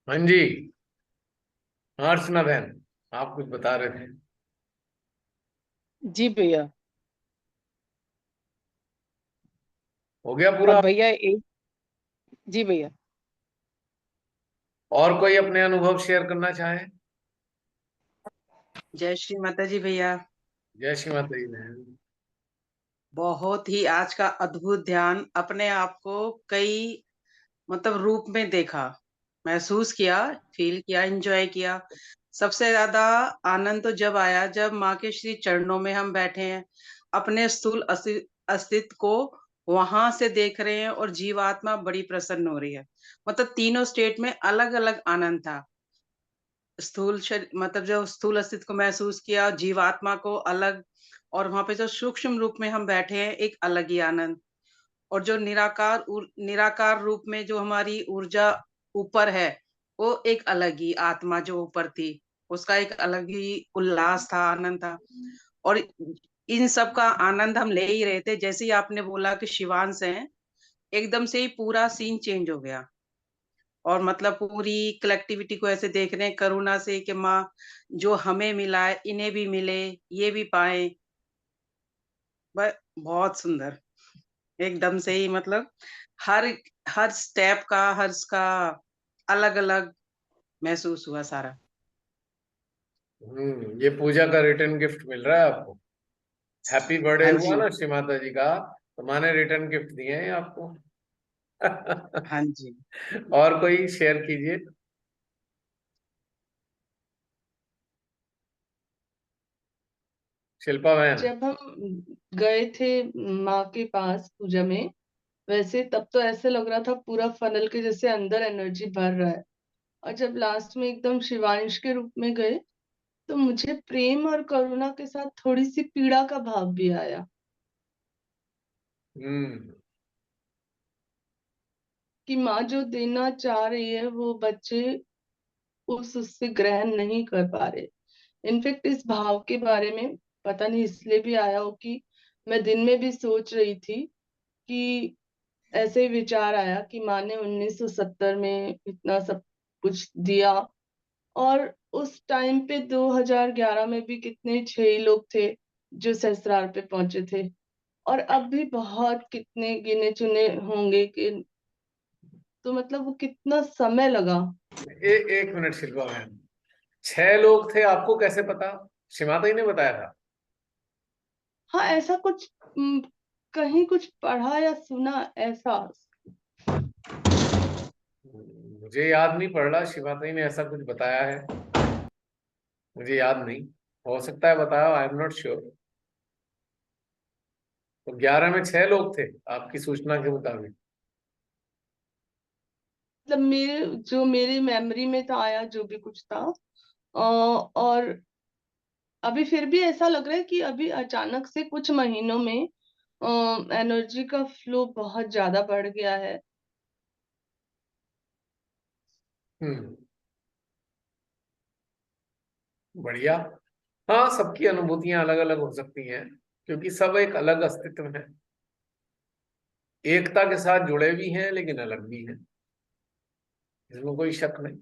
हाँ जी। हाँ, अर्चना बहन, आप कुछ बता रहे थे। जी भैया। हो गया और पूरा? भैया एक। जी भैया। और कोई अपने अनुभव शेयर करना चाहे? जय श्री माता जी भैया। जय श्री माता जी बहन। बहुत ही आज का अद्भुत ध्यान अपने आप को कई मतलब रूप में देखा, महसूस किया, फील किया, एंजॉय किया। सबसे ज्यादा आनंद तो जब आया जब माँ के श्री चरणों में हम बैठे हैं, अपने स्थूल अस्तित्व को वहां से देख रहे हैं और जीवात्मा बड़ी प्रसन्न हो रही है। मतलब तीनों स्टेट में अलग अलग आनंद था। मतलब जो स्थूल अस्तित्व को महसूस किया, जीवात्मा को अलग, और वहां पे जो सूक्ष्म रूप में हम बैठे हैं एक अलग ही आनंद। और जो निराकार रूप में जो हमारी ऊर्जा ऊपर है, वो एक अलग ही आत्मा जो ऊपर थी, उसका एक अलग ही उल्लास था, आनंद था। और इन सब का आनंद हम ले ही रहे थे। जैसे ही आपने बोला कि शिवांश है, एकदम से ही पूरा सीन चेंज हो गया। और मतलब पूरी कलेक्टिविटी को ऐसे देख रहे हैं करुणा से कि माँ, जो हमें मिला है इन्हें भी मिले, ये भी पाए। बहुत सुंदर, एकदम से ही मतलब हर हर स्टेप का, हर इसका अलग अलग महसूस हुआ सारा। ये पूजा का रिटर्न गिफ्ट मिल रहा है आपको। हैप्पी बर्थडे हाँ हुआ जी। ना श्री माता जी का, तो माने रिटर्न गिफ्ट दिए हैं आपको। हाँ जी। और कोई शेयर कीजिए। शिल्पा बहन। जब हम गए थे माँ के पास पूजा में, वैसे तब तो ऐसे लग रहा था पूरा फनल के जैसे अंदर एनर्जी भर रहा है। और जब लास्ट में एकदम शिवांश के रूप में गए, तो मुझे प्रेम और करुणा के साथ थोड़ी सी पीड़ा का भाव भी आया हम्म। कि माँ जो देना चाह रही है वो बच्चे उससे ग्रहण नहीं कर पा रहे। इनफेक्ट इस भाव के बारे में पता नहीं इसलिए भी आया हो कि मैं दिन में भी सोच रही थी कि ऐसे ही विचार आया कि माँ ने 1970 में इतना सब कुछ दिया, और उस टाइम पे 2011 में भी कितने 6 लोग थे जो सहस्त्रार पे पहुंचे थे। और अब भी बहुत कितने गिने चुने होंगे कि, तो मतलब वो कितना समय लगा। एक मिनट शिल्पा बहन, 6 लोग थे आपको कैसे पता? श्री माता जी ने बताया था? हाँ, ऐसा कुछ कहीं कुछ पढ़ा या सुना ऐसा। मुझे याद नहीं पड़ रहा श्री माता जी ने ऐसा कुछ बताया है। मुझे याद नहीं। हो सकता है बताया, आई एम नॉट श्योर। तो 11 में 6 लोग थे आपकी सूचना के मुताबिक? मतलब मेरे मेमोरी में तो आया जो भी कुछ था। और अभी फिर भी ऐसा लग रहा है कि अभी अचानक से कुछ महीनों में एनर्जी का फ्लो बहुत ज्यादा बढ़ गया है। हम्म। बढ़िया। हाँ, सबकी अनुभूतियां अलग अलग हो सकती हैं, क्योंकि सब एक अलग अस्तित्व है। एकता के साथ जुड़े भी हैं लेकिन अलग भी हैं, इसमें कोई शक नहीं।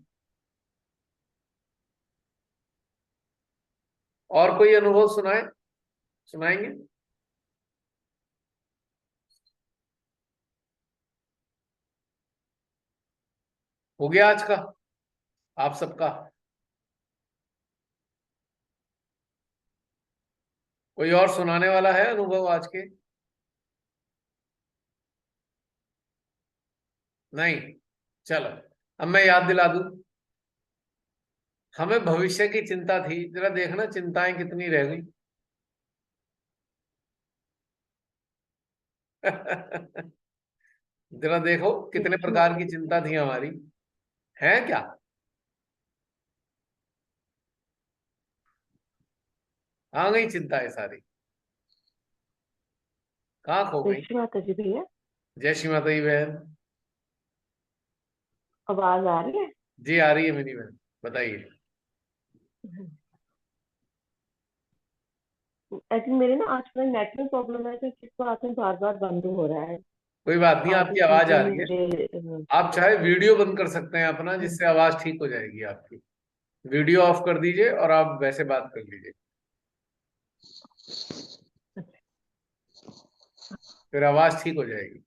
और कोई अनुभव सुनाए, सुनाएंगे? हो गया आज का आप सबका? कोई और सुनाने वाला है अनुभव आज के? नहीं? चलो, अब मैं याद दिला दूं। हमें भविष्य की चिंता थी, जरा देखना चिंताएं कितनी रह गई। जरा देखो कितने देखिए प्रकार की माता चिंता जी। थी हमारी। है क्या? आ गई चिंताएं सारी, कहाँ खो गई? कृष्ण माता जी भैया, जय श्री माता जी बहन। आवाज आ रही है? जी आ रही है मेरी बहन, बताइए। आई थिंक मेरे ना आज थोड़ा नेटवर्क प्रॉब्लम है, तो किस बात में बार बार बंद हो रहा है। कोई बात नहीं, आधी आपकी आवाज आ चीजें रही है। मेरे आप चाहे वीडियो बंद कर सकते हैं अपना, जिससे आवाज ठीक हो जाएगी आपकी। वीडियो ऑफ कर दीजिए और आप वैसे बात कर लीजिए, फिर आवाज ठीक हो जाएगी।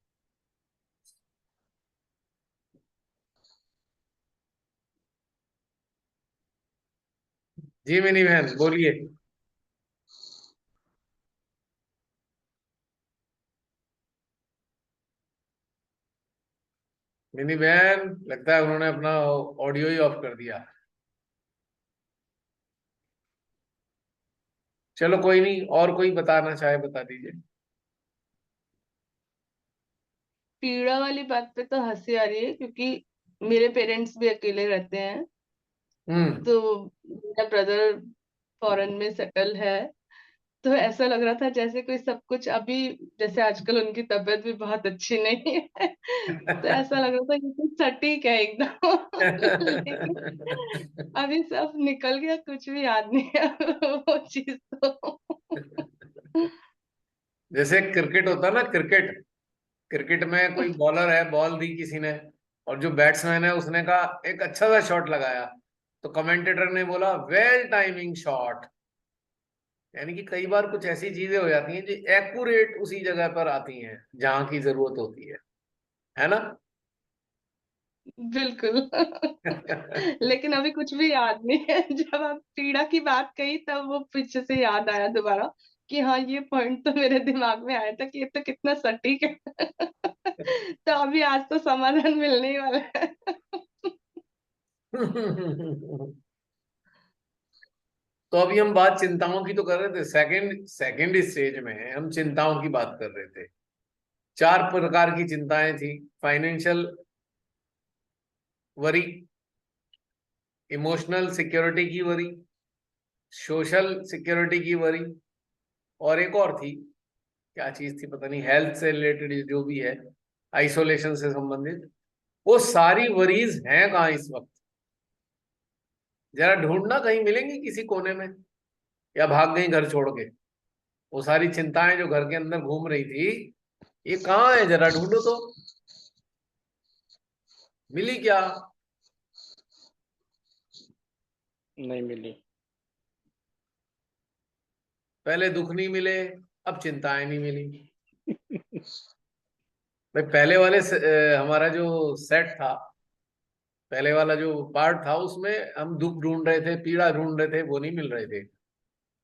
जी मिनी बहन बोलिए। मिनी बहन, लगता है उन्होंने अपना ऑडियो ही ऑफ कर दिया। चलो कोई नहीं, और कोई बताना चाहे बता दीजिए। पीड़ा वाली बात पे तो हंसी आ रही है, क्योंकि मेरे पेरेंट्स भी अकेले रहते हैं। हम्म। तो मेरा ब्रदर फॉरेन में सेटल है। तो ऐसा लग रहा था जैसे कोई सब कुछ अभी, जैसे आजकल उनकी तबीयत भी बहुत अच्छी नहीं है, तो ऐसा लग रहा था कि कुछ सटीक है एकदम। लेकिन अभी सब निकल गया, कुछ भी याद नहीं है वो चीज तो। जैसे क्रिकेट होता है ना, क्रिकेट, क्रिकेट में कोई बॉलर है, बॉल दी किसी ने, और जो बैट्समैन है उसने कहा एक अच्छा सा शॉट लगाया, तो कमेंटेटर ने बोला वेल टाइमिंग शॉट। यानी कि कई बार कुछ ऐसी चीजें हो जाती हैं जो एक्यूरेट उसी जगह पर आती हैं जहां की जरूरत होती है ना? बिल्कुल। लेकिन अभी कुछ भी याद नहीं है। जब आप पीड़ा की बात कही तब वो पीछे से याद आया दोबारा कि हाँ, ये पॉइंट तो मेरे दिमाग में आया था कि ये तो कितना सटीक है। तो अभी आज तो समाधान मिलने ही वाला है। तो अभी हम बात चिंताओं की तो कर रहे थे, सेकंड सेकंड स्टेज में हम चिंताओं की बात कर रहे थे। 4 प्रकार की चिंताएं थी। फाइनेंशियल वरी, इमोशनल सिक्योरिटी की वरी, सोशल सिक्योरिटी की वरी, और एक और थी, क्या चीज थी पता नहीं, हेल्थ से रिलेटेड जो भी है, आइसोलेशन से संबंधित। वो सारी वरीज हैं कहाँ इस वक्त? जरा ढूंढना, कहीं मिलेंगी किसी कोने में, या भाग गई घर छोड़ के? वो सारी चिंताएं जो घर के अंदर घूम रही थी, ये कहाँ है? जरा ढूंढो तो। मिली क्या? नहीं मिली। पहले दुख नहीं मिले, अब चिंताएं नहीं मिली। भाई पहले वाले हमारा जो सेट था, पहले वाला जो पार्ट था, उसमें हम दुख ढूंढ रहे थे, पीड़ा ढूंढ रहे थे, वो नहीं मिल रहे थे।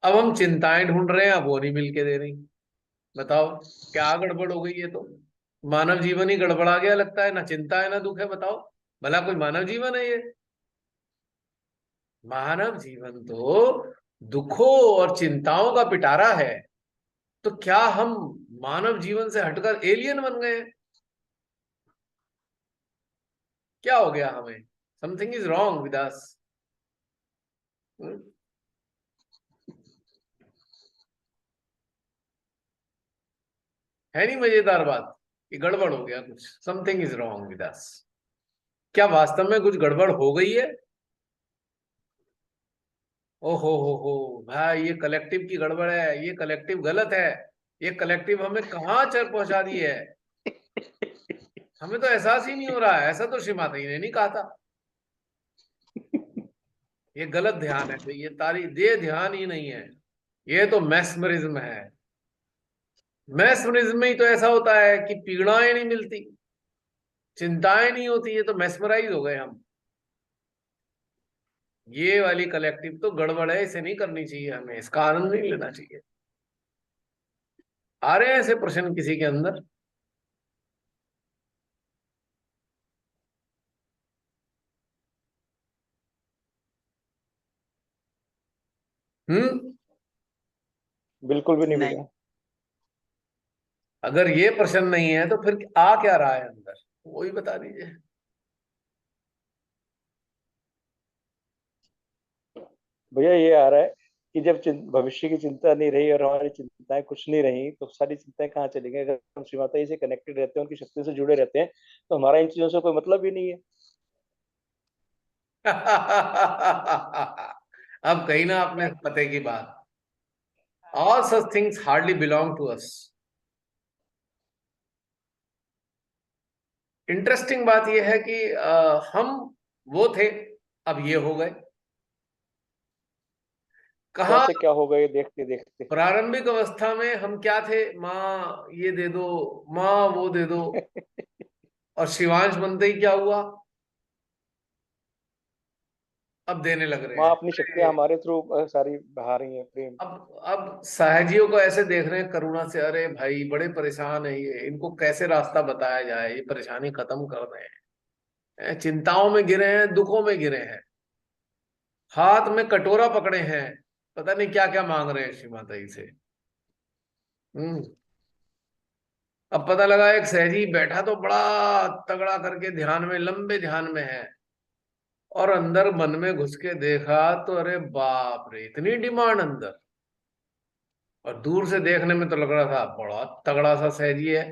अब हम चिंताएं ढूंढ रहे हैं, अब वो नहीं मिल के दे रही। बताओ, क्या गड़बड़ हो गई? है तो मानव जीवन ही गड़बड़ा गया लगता है, ना चिंता है ना दुख है। बताओ, भला कोई मानव जीवन है ये? मानव जीवन तो दुखों और चिंताओं का पिटारा है। तो क्या हम मानव जीवन से हटकर एलियन बन गए हैं? क्या हो गया हमें? Something is wrong with us. है नहीं मजेदार बात कि गड़बड़ हो गया कुछ? Something is wrong with us. क्या वास्तव में कुछ गड़बड़ हो गई है? हो भाई, ये कलेक्टिव की गड़बड़ है, ये कलेक्टिव गलत है। ये कलेक्टिव हमें कहाँ चर पहुंचा दी है? हमें तो एहसास ही नहीं हो रहा है। ऐसा तो श्री माता जी ने नहीं कहा था। ये गलत ध्यान है भाई, ये ध्यान ही नहीं है। ये तो मैस्मरिज्म है। मैस्मरिज्म में ही तो ऐसा होता है कि पीड़ाएं नहीं मिलती, चिंताएं नहीं होती। ये तो मैस्मराइज हो गए हम। ये वाली कलेक्टिव तो गड़बड़ है, इसे नहीं करनी चाहिए, हमें इसका आनंद नहीं लेना चाहिए। आ रहे हैं ऐसे प्रश्न किसी के अंदर? हम्म। बिल्कुल भी नहीं नहीं। मिला। अगर ये प्रश्न नहीं है तो फिर आ क्या रहा है अंदर, वही बता दीजिए। भैया ये आ रहा है कि जब भविष्य की चिंता नहीं रही और हमारी चिंताएं कुछ नहीं रही, तो सारी चिंताएं कहाँ चली गई? अगर हम श्री माता जी से कनेक्टेड रहते हैं, उनकी शक्ति से जुड़े रहते हैं, तो हमारा इन चीजों से कोई मतलब ही नहीं है। अब कही ना आपने पते की बात। All such things hardly belong to us. Interesting बात यह है कि हम वो थे, अब ये हो गए। कहा कैसे क्या हो गए देखते देखते। प्रारंभिक अवस्था में हम क्या थे, माँ ये दे दो, माँ वो दे दो, और शिवांश बनते ही क्या हुआ, अब देने लग रहे माँ हैं। अपनी शक्तियां हमारे थ्रू सारी बहा रही हैं प्रेम। अब साहजियों को ऐसे देख रहे हैं करुणा से, अरे भाई बड़े परेशान है ये, इनको कैसे रास्ता बताया जाए, ये परेशानी खत्म कर रहे हैं, चिंताओं में गिरे हैं, दुखों में गिरे हैं, हाथ में कटोरा पकड़े हैं, पता नहीं क्या क्या मांग रहे हैं श्री माता जी से। हम्म। अब पता लगा एक सहजी बैठा तो बड़ा तगड़ा करके ध्यान में, लंबे ध्यान में है, और अंदर मन में घुस के देखा तो अरे बाप रे, इतनी डिमांड अंदर। और दूर से देखने में तो लग रहा था बड़ा तगड़ा सा सहजी है,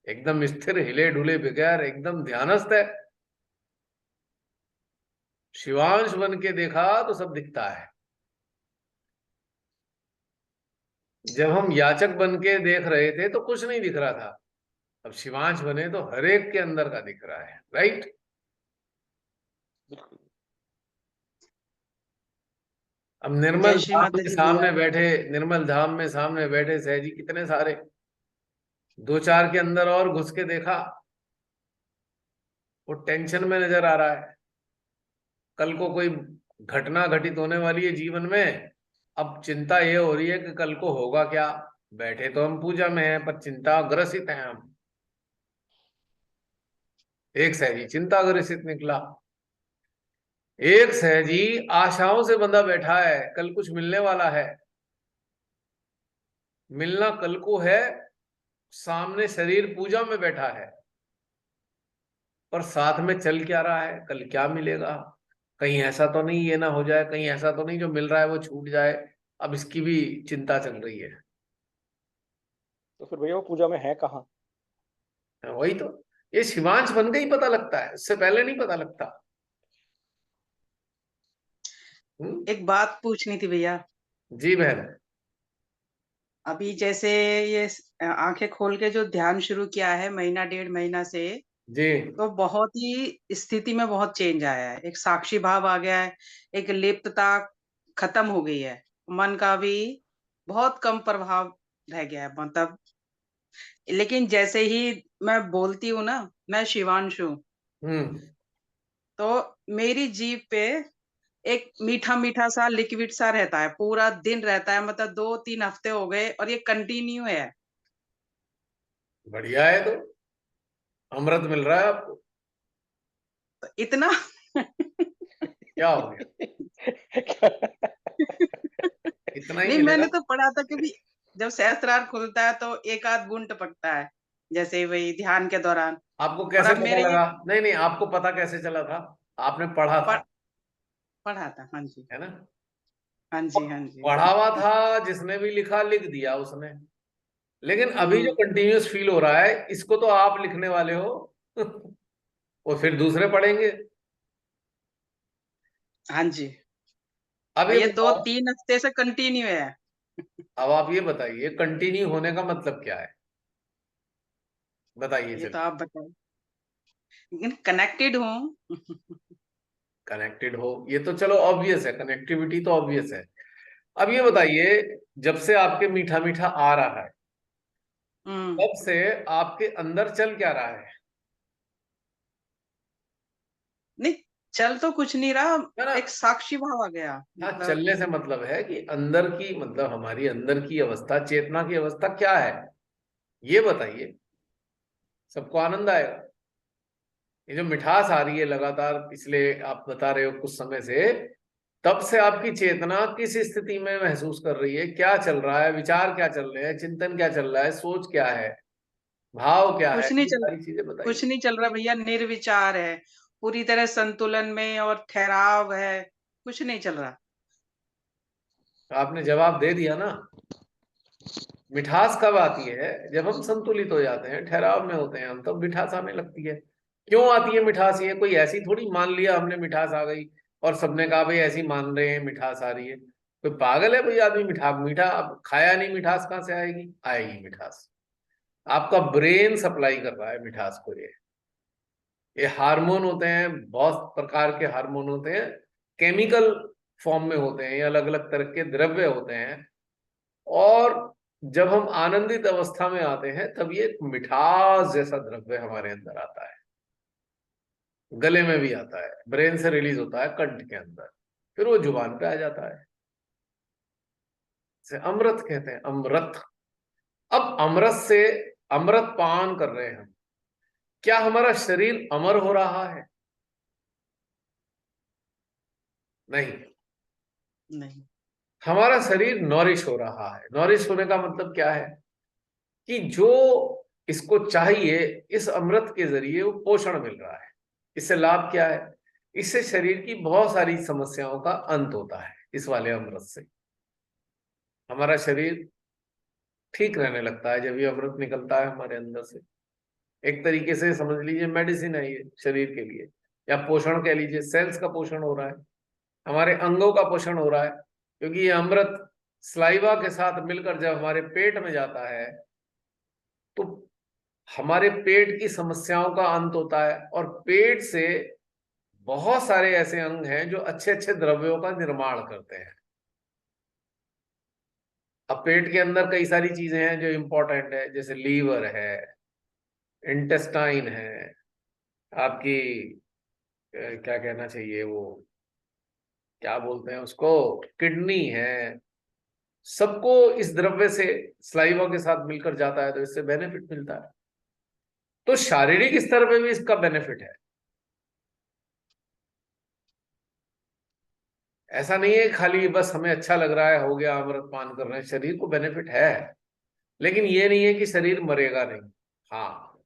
एकदम स्थिर, हिले डुले बगैर एकदम ध्यानस्थ है। शिवांश बन के देखा तो सब दिखता है। जब हम याचक बन के देख रहे थे तो कुछ नहीं दिख रहा था, अब शिवांश बने तो हर एक के अंदर का दिख रहा है, राइट। अब जय श्री माता जी भैया। निर्मल धाम में सामने बैठे सहजी कितने सारे, दो चार के अंदर और घुस के देखा, वो टेंशन में नजर आ रहा है, कल को कोई घटना घटित होने वाली है जीवन में। अब चिंता ये हो रही है कि कल को होगा क्या। बैठे तो हम पूजा में हैं पर चिंता ग्रसित हैं हम। एक सहजी चिंता ग्रसित निकला, एक सहजी आशाओं से बंधा बैठा है, कल कुछ मिलने वाला है, मिलना कल को है, सामने शरीर पूजा में बैठा है, पर साथ में चल क्या रहा है, कल क्या मिलेगा, कहीं ऐसा तो नहीं ये ना हो जाए, कहीं ऐसा तो नहीं जो मिल रहा है वो छूट जाए। अब इसकी भी चिंता चल रही है। तो फिर भैया वो पूजा में है कहाँ। वही तो, ये शिवांश बन के ही पता लगता है, इससे पहले नहीं पता लगता। एक बात पूछनी थी भैया। जी बहन। अभी जैसे ये आंखें खोल के जो ध्यान शुरू किया है महीना डेढ़ महीना से, जी तो बहुत ही स्थिति में बहुत चेंज आया है, एक साक्षी भाव आ गया है, एक लिप्तता खत्म हो गई है, मन का भी बहुत कम प्रभाव रह गया है, मतलब। लेकिन जैसे ही मैं बोलती हूँ ना, मैं शिवांशु, हम्म। तो मेरी जीभ पे एक मीठा मीठा सा लिक्विड सा रहता है, पूरा दिन रहता है, मतलब 2-3 हफ्ते हो गए और ये कंटिन्यू है। बढ़िया है, तो अमृत मिल रहा है आपको। तो इतना क्या हो गया, इतना ही नहीं, मिलेगा। मैंने तो पढ़ा था कि भी जब सहस्त्रार खुलता है तो एक आध बूंद टपकता है, जैसे वही ध्यान के दौरान। आपको और कैसे अब पता मेरे ये लगा, नहीं नहीं, आपको पता कैसे चला था, आपने पढ़ा था, पढ़, पढ़ा था, हाँ जी, है ना। हाँ जी, हाँ जी। पढ़ा हुआ था, जिसने भी लिखा लिख दिया उसने। लेकिन अभी जो हम्म, कंटिन्यूस फील हो रहा है, इसको तो आप लिखने वाले हो और फिर दूसरे पढ़ेंगे। हाँ जी। अब और ये ये बताओ, 2-3 हफ्ते से कंटिन्यू है। अब आप ये बताइए कंटिन्यू होने का मतलब क्या है, बताइए ये तो चलिए। आप बताओ, लेकिन कनेक्टेड हूँ। कनेक्टेड हो, ये तो चलो ऑब्वियस है, कनेक्टिविटी तो ऑब्वियस है। अब ये बताइए, जब से आपके मीठा मीठा आ रहा है, हम्म, तब से आपके अंदर चल क्या रहा है नहीं, चल तो कुछ नहीं रहा, ना। एक साक्षी भाव आ गया, हाँ, मतलब। चलने से मतलब है कि अंदर की, मतलब हमारी अंदर की अवस्था, चेतना की अवस्था क्या है, ये बताइए, सबको आनंद आएगा। ये जो मिठास आ रही है लगातार पिछले, आप बता रहे हो कुछ समय से, तब से आपकी चेतना किस स्थिति में महसूस कर रही है, क्या चल रहा है, विचार क्या चल रहे हैं, चिंतन क्या चल रहा है, सोच क्या है, भाव क्या है, कुछ नहीं ये चल सारी चीजें कुछ बताइए। नहीं चल रहा भैया, निर्विचार है, पूरी तरह संतुलन में और ठहराव है, कुछ नहीं चल रहा। आपने जवाब दे दिया ना। मिठास कब आती है, जब हम संतुलित हो जाते हैं, ठहराव में होते हैं हम, तब मिठास आने लगती है। क्यों आती है मिठास, ये कोई ऐसी थोड़ी मान लिया हमने मिठास आ गई और सबने कहा भाई ऐसी मान रहे हैं मिठास आ रही है। कोई पागल है कोई आदमी, मीठा मीठा अब खाया नहीं, मिठास कहाँ से आएगी, आएगी मिठास। आपका ब्रेन सप्लाई कर रहा है मिठास को ये। ये हार्मोन होते हैं, बहुत प्रकार के हार्मोन होते हैं, केमिकल फॉर्म में होते हैं, ये अलग अलग तरह के द्रव्य होते हैं। और जब हम आनंदित अवस्था में आते हैं तब ये एक मिठास जैसा द्रव्य हमारे अंदर आता है, गले में भी आता है, ब्रेन से रिलीज होता है कंठ के अंदर, फिर वो जुबान पे आ जाता है। इसे अमृत कहते हैं, अमृत। अब अमृत से, अमृत पान कर रहे हैं हम, क्या हमारा शरीर अमर हो रहा है? नहीं, नहीं। हमारा शरीर नॉरिश हो रहा है। नॉरिश होने का मतलब क्या है कि जो इसको चाहिए, इस अमृत के जरिए वो पोषण मिल रहा है। इससे लाभ क्या है? इससे शरीर की बहुत सारी समस्याओं का अंत होता है। इस वाले अमृत से हमारा शरीर ठीक रहने लगता है जब ये अमृत निकलता है हमारे अंदर से। एक तरीके से समझ लीजिए मेडिसिन है ये शरीर के लिए, या पोषण कह लीजिए, सेल्स का पोषण हो रहा है, हमारे अंगों का पोषण हो रहा है। क्योंकि ये अमृत स्लाइवा के साथ मिलकर जब हमारे पेट में जाता है तो हमारे पेट की समस्याओं का अंत होता है, और पेट से बहुत सारे ऐसे अंग हैं जो अच्छे अच्छे द्रव्यों का निर्माण करते हैं। अब पेट के अंदर कई सारी चीजें हैं जो इंपॉर्टेंट है, जैसे लीवर है, इंटेस्टाइन है, आपकी क्या कहना चाहिए वो, क्या बोलते हैं उसको, किडनी है। सबको इस द्रव्य से स्लाइवा के साथ मिलकर जाता है तो इससे बेनिफिट मिलता है। तो शारीरिक स्तर पे भी इसका बेनिफिट है। ऐसा नहीं है खाली बस हमें अच्छा लग रहा है हो गया अमृत पान कर रहे हैं, शरीर को बेनिफिट है, लेकिन ये नहीं है कि शरीर मरेगा नहीं। हाँ,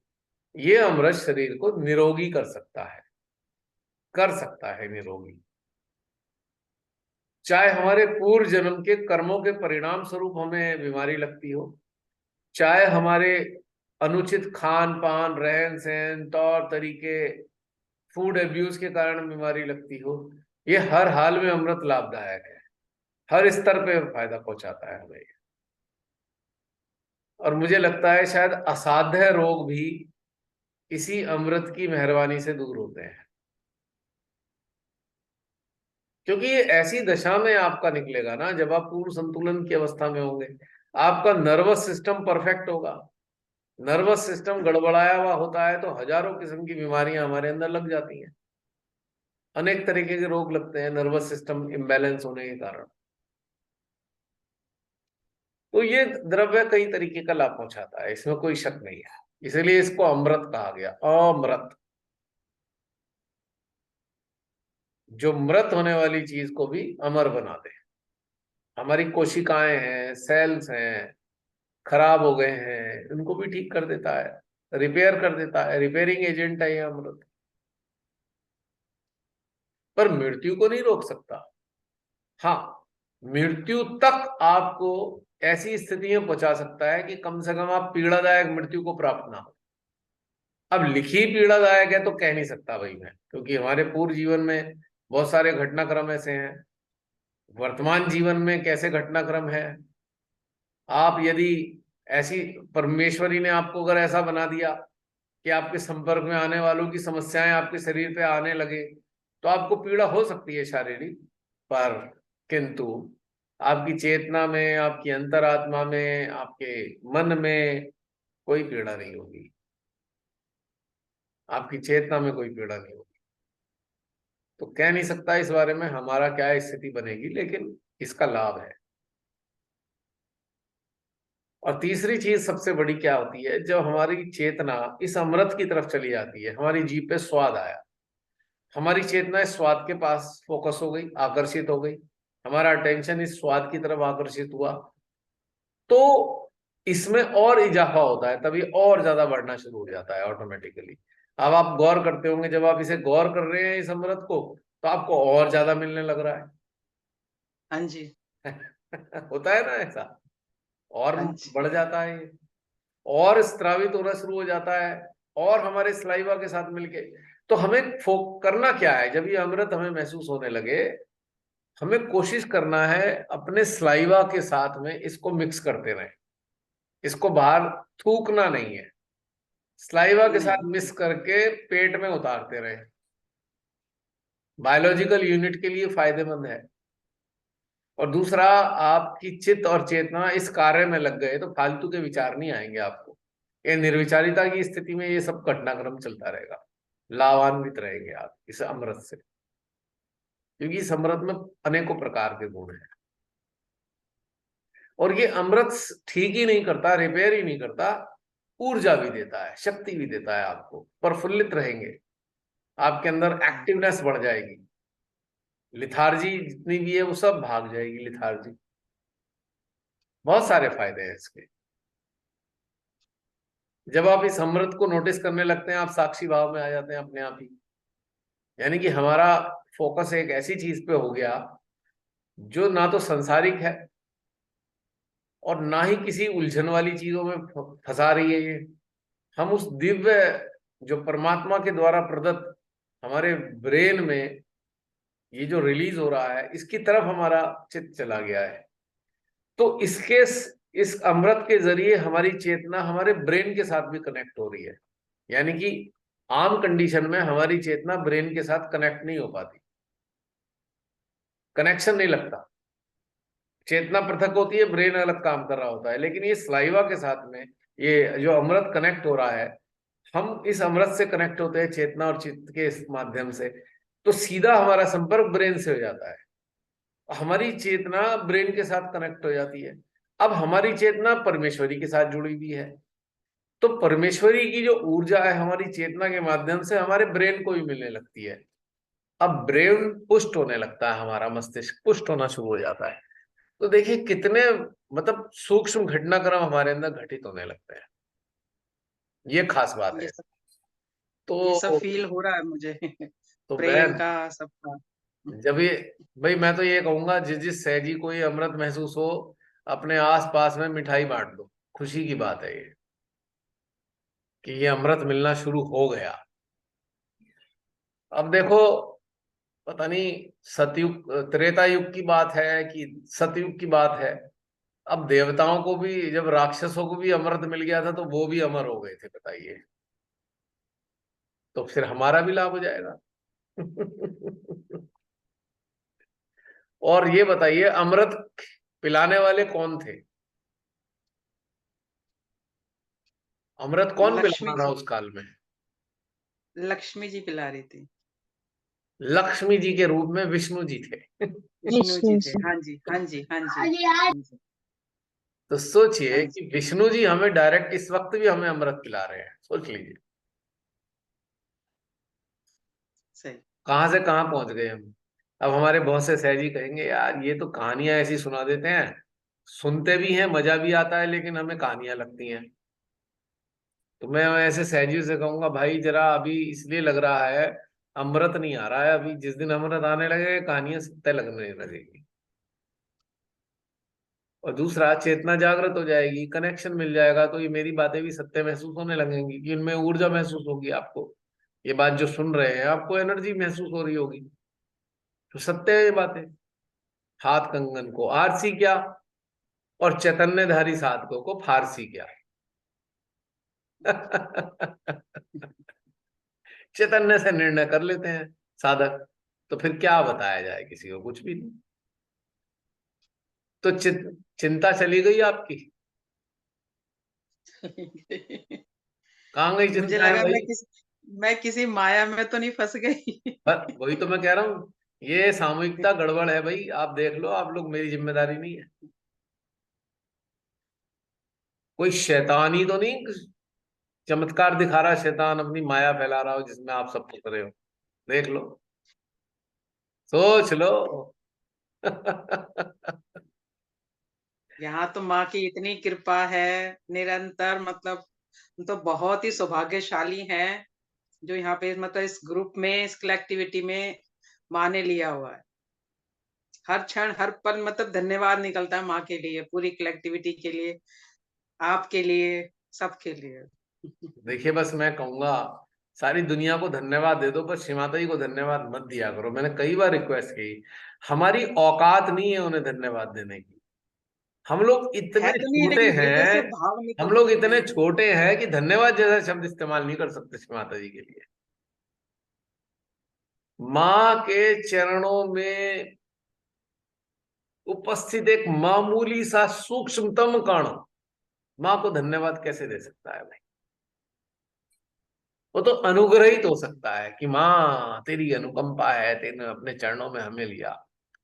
ये अमृत शरीर को निरोगी कर सकता है, कर सकता है निरोगी। चाहे हमारे पूर्व जन्म के कर्मों के परिणाम स्वरूप हमें बीमारी लगती हो, चाहे हमारे अनुचित खान पान, रहन सहन, तौर तरीके, फूड एब्यूज के कारण बीमारी लगती हो, ये हर हाल में अमृत लाभदायक है, हर स्तर पे फायदा पहुंचाता है हमें। और मुझे लगता है शायद असाध्य रोग भी इसी अमृत की मेहरबानी से दूर होते हैं। क्योंकि ये ऐसी दशा में आपका निकलेगा ना जब आप पूर्ण संतुलन की अवस्था में होंगे, आपका नर्वस सिस्टम परफेक्ट होगा। नर्वस सिस्टम गड़बड़ाया हुआ होता है तो हजारों किस्म की बीमारियां हमारे अंदर लग जाती हैं, अनेक तरीके के रोग लगते हैं नर्वस सिस्टम इम्बैलेंस होने के कारण। तो ये द्रव्य कई तरीके का लाभ पहुंचाता है, इसमें कोई शक नहीं है, इसलिए इसको अमृत कहा गया, अमृत। जो मृत होने वाली चीज को भी अमर बना दे। हमारी कोशिकाएं हैं, सेल्स हैं, खराब हो गए हैं, उनको भी ठीक कर देता है, रिपेयर कर देता है, रिपेयरिंग एजेंट है ये अमृत। पर मृत्यु को नहीं रोक सकता। हाँ, मृत्यु तक आपको ऐसी स्थिति में पहुंचा सकता है कि कम से कम आप पीड़ादायक मृत्यु को प्राप्त ना हो। अब लिखी पीड़ादायक है तो कह नहीं सकता भाई मैं, क्योंकि हमारे पूर्व जीवन में बहुत सारे घटनाक्रम ऐसे हैं, वर्तमान जीवन में कैसे घटनाक्रम है। आप यदि ऐसी, परमेश्वरी ने आपको अगर ऐसा बना दिया कि आपके संपर्क में आने वालों की समस्याएं आपके शरीर पे आने लगे तो आपको पीड़ा हो सकती है शारीरिक, पर किंतु आपकी चेतना में, आपकी अंतरात्मा में, आपके मन में कोई पीड़ा नहीं होगी, आपकी चेतना में कोई पीड़ा नहीं होगी। तो कह नहीं सकता इस बारे में हमारा क्या स्थिति बनेगी, लेकिन इसका लाभ है। और तीसरी चीज सबसे बड़ी क्या होती है, जब हमारी चेतना इस अमृत की तरफ चली जाती है, हमारी जीभ पे स्वाद आया, हमारी चेतना इस स्वाद के पास फोकस हो गई, आकर्षित हो गई, हमारा अटेंशन इस स्वाद की तरफ आकर्षित हुआ, तो इसमें और इजाफा होता है, तभी और ज्यादा बढ़ना शुरू हो जाता है ऑटोमेटिकली। अब आप गौर करते होंगे, जब आप इसे गौर कर रहे हैं इस अमृत को, तो आपको और ज्यादा मिलने लग रहा है। हाँ जी। होता है ना ऐसा, और हाँ जी। बढ़ जाता है ये, और स्त्रावित होना शुरू हो जाता है, और हमारे स्लाइवा के साथ मिलके। तो हमें करना क्या है, जब ये अमृत हमें महसूस होने लगे, हमें कोशिश करना है अपने स्लाइवा के साथ में इसको मिक्स करते रहें, इसको बाहर थूकना नहीं है। स्लाइवा के नहीं। साथ मिक्स करके पेट में उतारते रहे, बायोलॉजिकल यूनिट के लिए फायदेमंद है। और दूसरा, आपकी चित्त और चेतना इस कार्य में लग गए तो फालतू के विचार नहीं आएंगे आपको। ये निर्विचारिता की स्थिति में ये सब घटनाक्रम चलता रहेगा, लाभान्वित रहेंगे आप इस अमृत से, क्योंकि इस अमृत में अनेकों प्रकार के गुण हैं। और ये अमृत ठीक ही नहीं करता, रिपेयर ही नहीं करता, ऊर्जा भी देता है, शक्ति भी देता है, आपको प्रफुल्लित रहेंगे, आपके अंदर एक्टिवनेस बढ़ जाएगी, लिथार्जी जितनी भी है वो सब भाग जाएगी, लिथार्जी। बहुत सारे फायदे हैं इसके। जब आप इस अमृत को नोटिस करने लगते हैं, आप साक्षी भाव में आ जाते हैं अपने आप ही। यानी कि हमारा फोकस एक ऐसी चीज पे हो गया जो ना तो संसारिक है और ना ही किसी उलझन वाली चीजों में फंसा रही है ये। हम उस दिव्य जो परमात्मा के द्वारा प्रदत्त हमारे ब्रेन में ये जो रिलीज हो रहा है, इसकी तरफ हमारा चित्त चला गया है। तो इस अमृत के जरिए हमारी चेतना हमारे ब्रेन के साथ भी कनेक्ट हो रही है। यानी कि आम कंडीशन में हमारी चेतना ब्रेन के साथ कनेक्ट नहीं हो पाती, कनेक्शन नहीं लगता, चेतना पृथक होती है, ब्रेन अलग काम कर रहा होता है। लेकिन ये स्लाइवा के साथ में ये जो अमृत कनेक्ट हो रहा है, हम इस अमृत से कनेक्ट होते हैं चेतना और चित्त के इस माध्यम से, तो सीधा हमारा संपर्क ब्रेन से हो जाता है, हमारी चेतना ब्रेन के साथ कनेक्ट हो जाती है। अब हमारी चेतना परमेश्वरी के साथ जुड़ी हुई है, तो परमेश्वरी की जो ऊर्जा है हमारी चेतना के माध्यम से हमारे ब्रेन को भी मिलने लगती है। अब ब्रेन पुष्ट होने लगता है, हमारा मस्तिष्क पुष्ट होना शुरू हो जाता है। तो देखिए कितने मतलब सूक्ष्म घटनाक्रम हमारे अंदर घटित होने लगते हैं, ये खास बात है। ये सब तो फील हो रहा है मुझे तो प्रेम मैं का, सबका। जब ये भाई, मैं तो ये कहूंगा जिस सहजी को ये अमृत महसूस हो, अपने आस पास में मिठाई बांट दो, खुशी की बात है ये कि ये अमृत मिलना शुरू हो गया। अब देखो, पता नहीं सतयुग त्रेता युग की बात है कि सतयुग की बात है। अब देवताओं को भी, जब राक्षसों को भी अमृत मिल गया था तो वो भी अमर हो गए थे, बताइए, तो फिर हमारा भी लाभ हो जाएगा। और ये बताइए, अमृत पिलाने वाले कौन थे? अमृत कौन लक्ष्मी पिला रहा जी, उस काल में? लक्ष्मी जी पिला रही थी। लक्ष्मी जी के रूप में विष्णु जी थे। विष्णु जी थे, हाँ जी, हाँ जी, हाँ जी, हाँ जी। तो सोचिए हाँ जी। कि विष्णु जी हमें डायरेक्ट इस वक्त भी हमें अमृत पिला रहे हैं, सोच लीजिए सही। कहां से कहां पहुंच गए हम। अब हमारे बहुत से सहजी कहेंगे, यार ये तो कहानियां ऐसी सुना देते हैं, सुनते भी हैं, मजा भी आता है, लेकिन हमें कहानियां लगती हैं। तो मैं ऐसे सहजियों से कहूंगा, भाई जरा अभी इसलिए लग रहा है अमृत नहीं आ रहा है, अभी जिस दिन अमृत आने लगे कहानियां सत्य लगने लगेगी। और दूसरा, चेतना जागृत हो जाएगी, कनेक्शन मिल जाएगा, तो ये मेरी बातें भी सत्य महसूस होने लगेंगी, कि इनमें ऊर्जा महसूस होगी आपको। ये बात जो सुन रहे हैं, आपको एनर्जी महसूस हो रही होगी, तो सत्य है ये बातें। हाथ कंगन को आरसी क्या, और चैतन्यधारी साधकों को फारसी क्या। चैतन्य से निर्णय कर लेते हैं साधक, तो फिर क्या बताया जाए किसी को, कुछ भी नहीं। तो चिंता चली गई आपकी, कहाँ गई मुझे चिंता है लगा भाई? मैं किसी माया में तो नहीं फंस गई। पर वही तो मैं कह रहा हूँ, ये सामूहिकता गड़बड़ है भाई, आप देख लो, आप लोग, मेरी जिम्मेदारी नहीं है। कोई शैतानी तो नहीं चमत्कार दिखा रहा, शैतान अपनी माया फैला रहा हो जिसमें आप सब फंस रहे हो? देख लो, सोच लो। यहाँ तो माँ की इतनी कृपा है निरंतर, मतलब हम तो बहुत ही सौभाग्यशाली हैं जो यहाँ पे मतलब इस ग्रुप में, इस कलेक्टिविटी में माँ ने लिया हुआ है। हर क्षण हर पल मतलब धन्यवाद निकलता है माँ के लिए, पूरी कलेक्टिविटी के लिए, आपके लिए, सबके लिए। देखिए, बस मैं कहूंगा, सारी दुनिया को धन्यवाद दे दो, पर श्रीमाता जी को धन्यवाद मत दिया करो। मैंने कई बार रिक्वेस्ट की, हमारी औकात नहीं है उन्हें धन्यवाद देने की। हम लोग इतने है तो नहीं, छोटे लेकिन हृदय से हैं, भाव हम निकलते लोग इतने हैं। छोटे हैं कि धन्यवाद जैसा शब्द इस्तेमाल नहीं कर सकते श्री माता जी के लिए। माँ के चरणों में उपस्थित एक मामूली सा सूक्ष्मतम कण माँ को धन्यवाद कैसे दे सकता है भाई? वो तो अनुग्रहित हो सकता है कि माँ तेरी अनुकंपा है, तेने अपने चरणों में हमें लिया।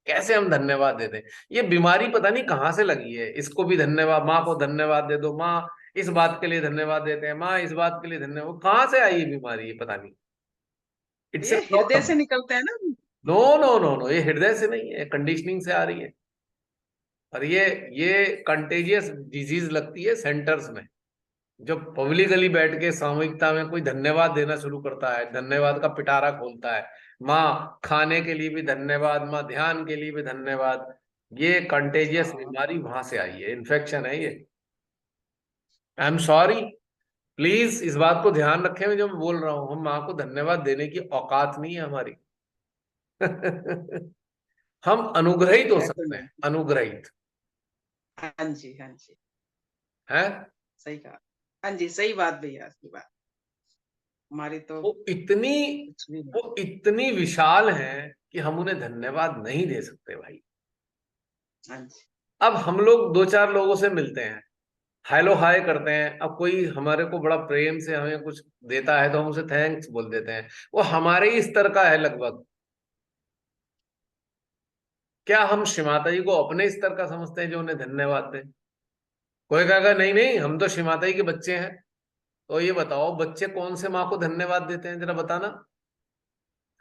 कैसे हम धन्यवाद दे दें? ये बीमारी पता नहीं कहाँ से लगी है। इसको भी धन्यवाद, माँ को धन्यवाद दे दो, माँ इस बात के लिए धन्यवाद देते हैं, माँ इस बात के लिए धन्यवाद। कहाँ से आई ये बीमारी? ये पता नहीं। इट्स ए ये हृदय से प्रॉब्लम। निकलते हैं ना। नो नो नो नो, ये हृदय से नहीं है, कंडीशनिंग से आ रही है। और ये कंटेजियस डिजीज लगती है सेंटर्स में। जब पब्लिकली बैठ के सामूहिकता में कोई धन्यवाद देना शुरू करता है, धन्यवाद का पिटारा खोलता है, माँ खाने के लिए भी धन्यवाद, माँ ध्यान के लिए भी धन्यवाद, ये कंटेजियस हाँ, बीमारी वहां से आई है, इन्फेक्शन है ये। आई एम सॉरी, प्लीज इस बात को ध्यान रखें जो मैं बोल रहा हूं। हम माँ को धन्यवाद देने की औकात नहीं है हमारी। हम अनुग्रहित हो है तो सकते हैं, नहीं। अनुग्रहित हाँ जी, हाँ जी, है। सही कहा। हाँ जी, सही बात भैया, आपकी बात। हमारी तो वो इतनी कुछ भी नहीं। वो इतनी विशाल हैं कि हम उन्हें धन्यवाद नहीं दे सकते भाई। हाँ जी। अब हम लोग दो चार लोगों से मिलते हैं, हेलो हाय करते हैं। अब कोई हमारे को बड़ा प्रेम से हमें कुछ देता है तो हम उसे थैंक्स बोल देते हैं। वो हमारे ही स्तर का है लगभग। क्या हम श्री माता जी को अपने स्तर का समझते हैं जो उन्हें धन्यवाद दें? कोई कहेगा नहीं नहीं, हम तो श्री माता जी के बच्चे हैं। तो ये बताओ, बच्चे कौन से माँ को धन्यवाद देते हैं, जरा बताना।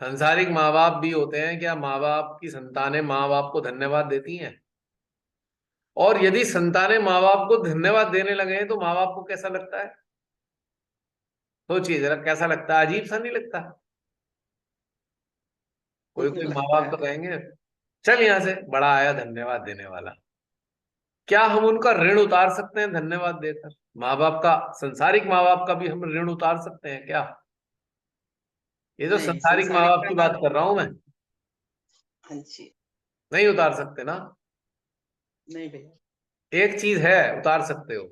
संसारिक माँ बाप भी होते हैं, क्या माँ बाप की संतानें माँ बाप को धन्यवाद देती हैं? और यदि संतानें माँ बाप को धन्यवाद देने लगे हैं तो माँ बाप को कैसा लगता है? सोचिए जरा, कैसा लगता है? अजीब सा नहीं लगता? कोई कोई माँ लगता बाप तो है। कहेंगे चल यहाँ से, बड़ा आया धन्यवाद देने वाला। क्या हम उनका ऋण उतार सकते हैं धन्यवाद देकर? माँ बाप का, संसारिक माँ बाप का भी हम ऋण उतार सकते हैं क्या? ये तो नहीं, संसारिक माँ संसारिक बाप का की ना। बात कर रहा हूं मैं। हाँ जी। नहीं उतार सकते ना? नहीं भैया। एक चीज है उतार सकते हो,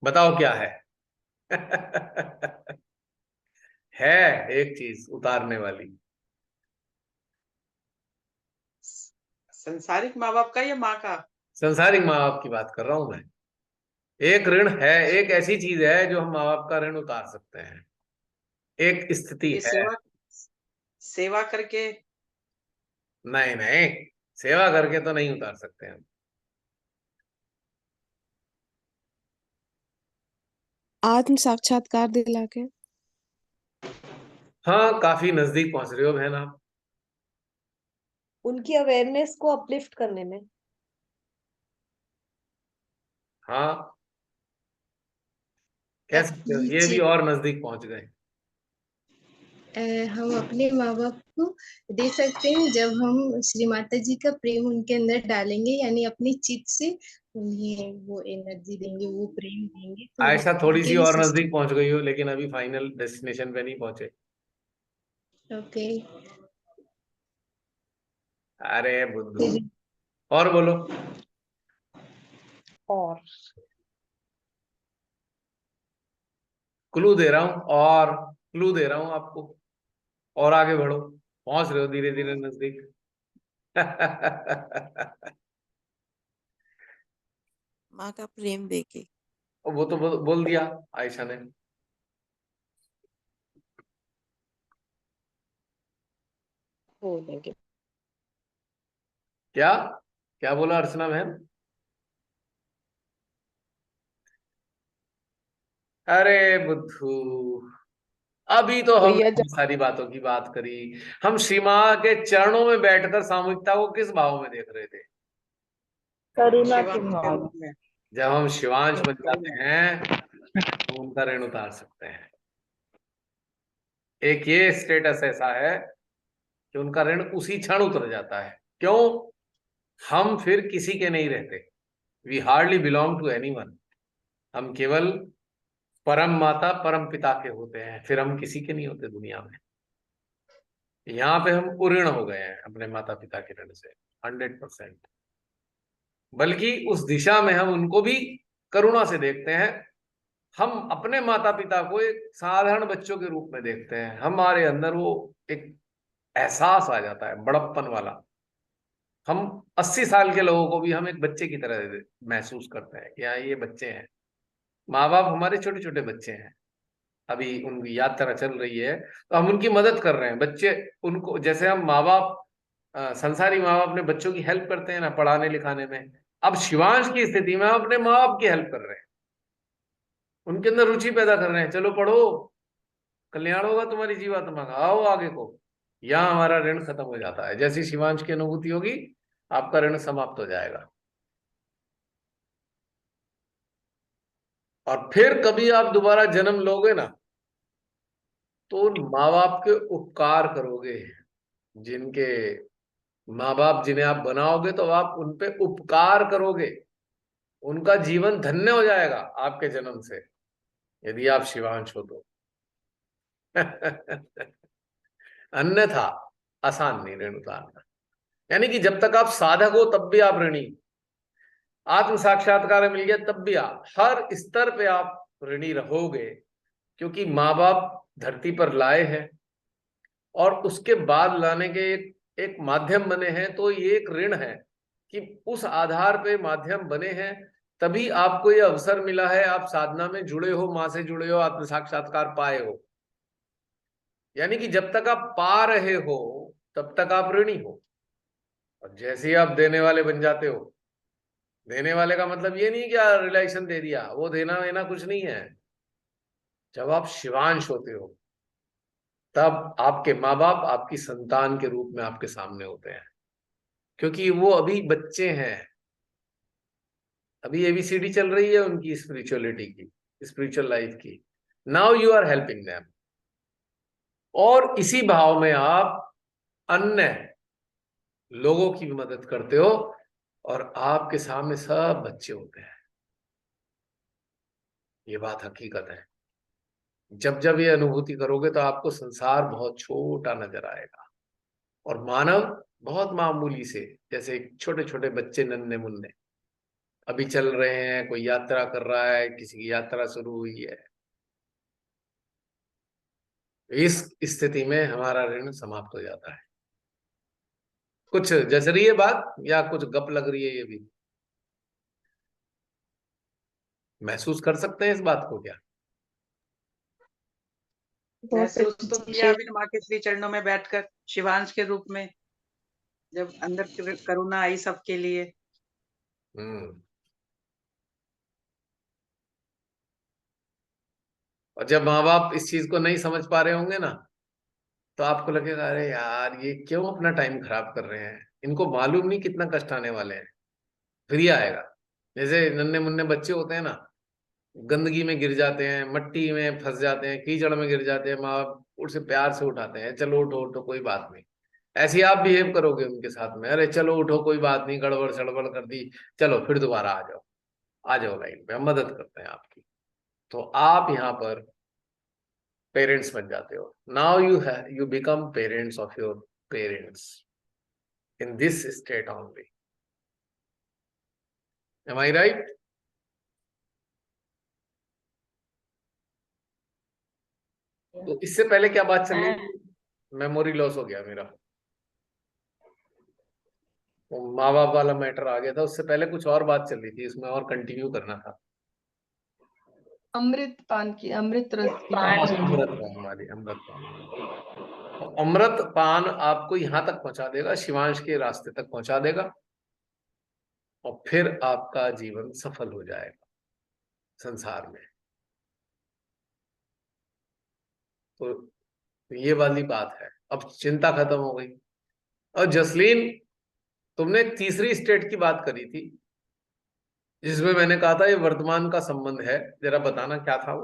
बताओ क्या है? है एक चीज उतारने वाली। संसारिक माँ बाप का या माँ का? संसारिक माँ बाप की बात कर रहा हूं मैं। एक ऋण है, एक ऐसी चीज है जो हम माँ बाप का ऋण उतार सकते हैं। एक स्थिति ये है। सेवा, सेवा करके। नहीं नहीं, सेवा करके तो नहीं उतार सकते हम। आत्म साक्षात्कार दिला के। हाँ, काफी नजदीक पहुंच रहे हो बहन आप। उनकी अवेयरनेस को अपलिफ्ट करने में। हाँ, कह सकते हो, ये भी जी। और नजदीक पहुंच गए। हम अपने माँ बाप को दे सकते हैं जब हम श्री माता जी का प्रेम उनके अंदर डालेंगे, यानी अपनी चित से उन्हें वो एनर्जी देंगे, वो प्रेम देंगे, तो आयशा थोड़ी उनके सी भी और सिस्टम। नजदीक पहुंच गई हो, लेकिन अभी फाइनल डेस्टिनेशन पे नहीं पहुंचे। ओके। अरे बुद्धू, और बोलो। और क्लू दे रहा हूं, और क्लू दे रहा हूं आपको, और आगे बढ़ो, पहुंच रहे हो धीरे धीरे नजदीक। माँ का प्रेम देके। वो तो बोल दिया आयशा ने। बोलेंगे। क्या क्या बोला अर्चना बहन? अरे बुद्धू, अभी तो हमने भैया जब बहुत सारी बातों की बात करी। हम सीमा के चरणों में बैठकर सामूहिकता को किस भाव में देख रहे थे? करुणा के शिवांश के भाव। रूप में। जब हम शिवांश बन करुणा। जाते हैं तो उनका ऋण उतार सकते हैं। एक ये स्टेटस ऐसा है कि उनका ऋण उसी क्षण उतर जाता है। क्यों? हम फिर किसी के नहीं रहते। We hardly belong to anyone. हम केवल परम माता परम पिता के होते हैं, फिर हम किसी के नहीं होते दुनिया में। यहाँ पे हम उऋण हो गए हैं अपने माता पिता के ऋण से, 100%। बल्कि उस दिशा में हम उनको भी करुणा से देखते हैं। हम अपने माता पिता को एक साधारण बच्चों के रूप में देखते हैं। हमारे अंदर वो एक एहसास आ जाता है बड़प्पन वाला। हम 80 साल के लोगों को भी हम एक बच्चे की तरह महसूस करते हैं कि हाँ ये बच्चे हैं। माँ बाप हमारे छोटे छोटे बच्चे हैं, अभी उनकी यात्रा चल रही है तो हम उनकी मदद कर रहे हैं। बच्चे उनको, जैसे हम माँ बाप, संसारी माँ बाप अपने बच्चों की हेल्प करते हैं ना पढ़ाने लिखाने में, अब शिवांश की स्थिति में हम अपने माँ बाप की हेल्प कर रहे हैं, उनके अंदर रुचि पैदा कर रहे हैं। चलो पढ़ो, कल्याण होगा तुम्हारी जीवात्मा का, आओ आगे को। यहाँ हमारा ऋण खत्म हो जाता है। जैसी शिवांश की अनुभूति होगी आपका ऋण समाप्त हो जाएगा। और फिर कभी आप दोबारा जन्म लोगे ना तो उन माँ बाप के उपकार करोगे। जिनके माँ बाप जिन्हें आप बनाओगे तो आप उन पे उपकार करोगे, उनका जीवन धन्य हो जाएगा आपके जन्म से, यदि आप शिवांश हो तो। अन्यथा आसान नहीं ऋण उतारना। यानी कि जब तक आप साधक हो तब भी आप ऋणी, आत्म साक्षात्कार मिल गया तब भी आप, हर स्तर पे आप ऋणी रहोगे। क्योंकि माँ बाप धरती पर लाए हैं और उसके बाद लाने के एक माध्यम बने हैं, तो ये एक ऋण है कि उस आधार पे माध्यम बने हैं, तभी आपको ये अवसर मिला है, आप साधना में जुड़े हो, माँ से जुड़े हो, आत्म साक्षात्कार पाए हो। यानी कि जब तक आप पा रहे हो तब तक आप ऋणी हो। और जैसे ही आप देने वाले बन जाते हो, देने वाले का मतलब ये नहीं कि रिलेशन दे दिया, वो देना वेना कुछ नहीं है। जब आप शिवांश होते हो तब आपके माँ बाप आपकी संतान के रूप में आपके सामने होते हैं, क्योंकि वो अभी बच्चे हैं, अभी एबीसीडी चल रही है उनकी स्पिरिचुअलिटी की, स्पिरिचुअल लाइफ की। Now you are helping them. और इसी भाव में आप अन्य लोगों की भी मदद करते हो और आपके सामने सब बच्चे होते हैं। ये बात हकीकत है। जब जब ये अनुभूति करोगे तो आपको संसार बहुत छोटा नजर आएगा और मानव बहुत मामूली से, जैसे छोटे छोटे बच्चे नन्हे मुन्ने अभी चल रहे हैं, कोई यात्रा कर रहा है, किसी की यात्रा शुरू हुई है। इस स्थिति में हमारा ऋण समाप्त हो जाता है। कुछ जस रही है बात या कुछ गप लग रही है? ये भी महसूस कर सकते हैं इस बात को क्या? महसूस तो किया अभी माँ के श्री चरणों में बैठकर शिवांश के रूप में, जब अंदर करुणा आई सबके लिए। और जब माँ बाप इस चीज को नहीं समझ पा रहे होंगे ना तो आपको लगेगा अरे यार ये क्यों अपना टाइम खराब कर रहे हैं, इनको मालूम नहीं कितना कष्ट आने वाले हैं। फिर ये आएगा। जैसे नन्हे मुन्ने बच्चे होते हैं ना, गंदगी में गिर जाते हैं, मट्टी में फंस जाते हैं, कीचड़ में गिर जाते हैं, माँ बाप उसे प्यार से उठाते हैं, चलो उठो उठो कोई बात नहीं। ऐसे ही आप बिहेव करोगे उनके साथ में, अरे चलो उठो कोई बात नहीं, गड़बड़ सड़बड़ कर दी, चलो फिर दोबारा आ जाओ, आ जाओ लाइन पे, हम मदद करते हैं आपकी। तो आप यहाँ पर पेरेंट्स बन जाते हो। Now you become parents of your parents in this state only. Am I right? तो इससे पहले क्या बात चल रही थी? मेमोरी लॉस हो गया मेरा, तो माँ बाप वाला मैटर आ गया था। उससे पहले कुछ और बात चल रही थी, इसमें और कंटिन्यू करना था। अमृत पान की, अमृत रस की अमृत पान वाली, अमृत पान। अमृत पान आपको यहां तक पहुंचा देगा, शिवांश के रास्ते तक पहुंचा देगा, और फिर आपका जीवन सफल हो जाएगा संसार में। तो ये वाली बात है। अब चिंता खत्म हो गई। और जसलीन, तुमने एक तीसरी स्टेट की बात करी थी जिसमें मैंने कहा था ये वर्तमान का संबंध है, जरा बताना क्या था वो?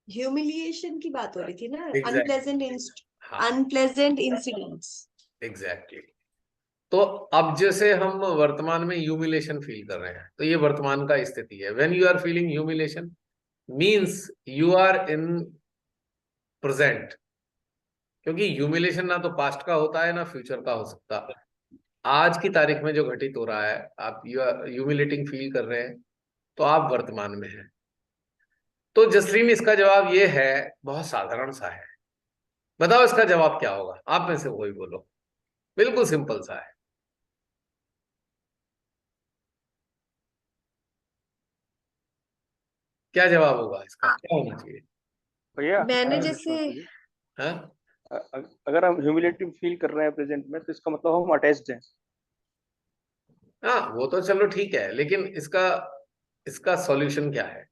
ह्यूमिलिएशन की बात हो रही थी ना, Exactly. Unpleasant incidents. एग्जैक्टली। तो अब जैसे हम वर्तमान में ह्यूमिलेशन फील कर रहे हैं, तो ये वर्तमान का स्थिति है। When you are feeling humiliation means you are in present, क्योंकि ह्यूमिलेशन ना तो पास्ट का होता है ना फ्यूचर का हो सकता। आज की तारीख में जो घटित हो रहा है, आप ह्यूमिलेटिंग फील कर रहे हैं, तो आप वर्तमान में हैं। तो जसलीन, इसका जवाब ये है, बहुत साधारण सा है। बताओ इसका जवाब क्या होगा, आप में से कोई बोलो। बिल्कुल सिंपल सा है। क्या जवाब होगा इसका, क्या होना चाहिए? भैया मैंने हाँ, जैसे हाँ? अगर हम ह्यूमिलेटिव फील कर रहे हैं प्रेजेंट में, तो इसका मतलब हम अटैच्ड हैं। हाँ, वो तो चलो ठीक है, लेकिन इसका इसका सॉल्यूशन क्या है?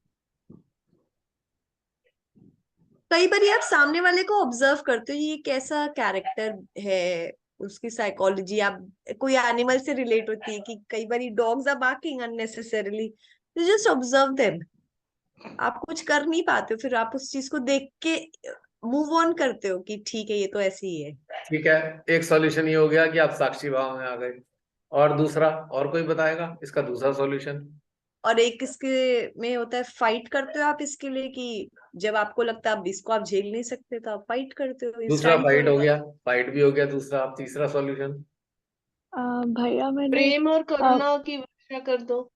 कई बार आप सामने वाले को ऑब्जर्व करते हो, ये कैसा कैरेक्टर है, उसकी साइकोलॉजी आप कोई एनिमल से रिलेट होती है कि कई बार dogs are barking unnecessarily, you just observe them. आप कुछ कर नहीं पाते हो, फिर आप उस चीज को देख के मूव ऑन करते हो कि ठीक है ये तो ऐसे ही है। ठीक है, एक सॉल्यूशन ये हो गया कि आप साक्षी भाव में आ गए। और दूसरा, और कोई बताएगा इसका दूसरा सॉल्यूशन? और एक इसके में होता है, फाइट करते हो आप इसके लिए कि जब आपको लगता है आप इसको आप झेल नहीं सकते तो आप फाइट करते हो, दूसरा स्टैंड फाइट फॉर हो इट। गया, फाइट भी हो गया दूसरा। आप तीसरा सॉल्यूशन? भैया मैंने प्रेम और अ, करुणा की वर्षा कर दो।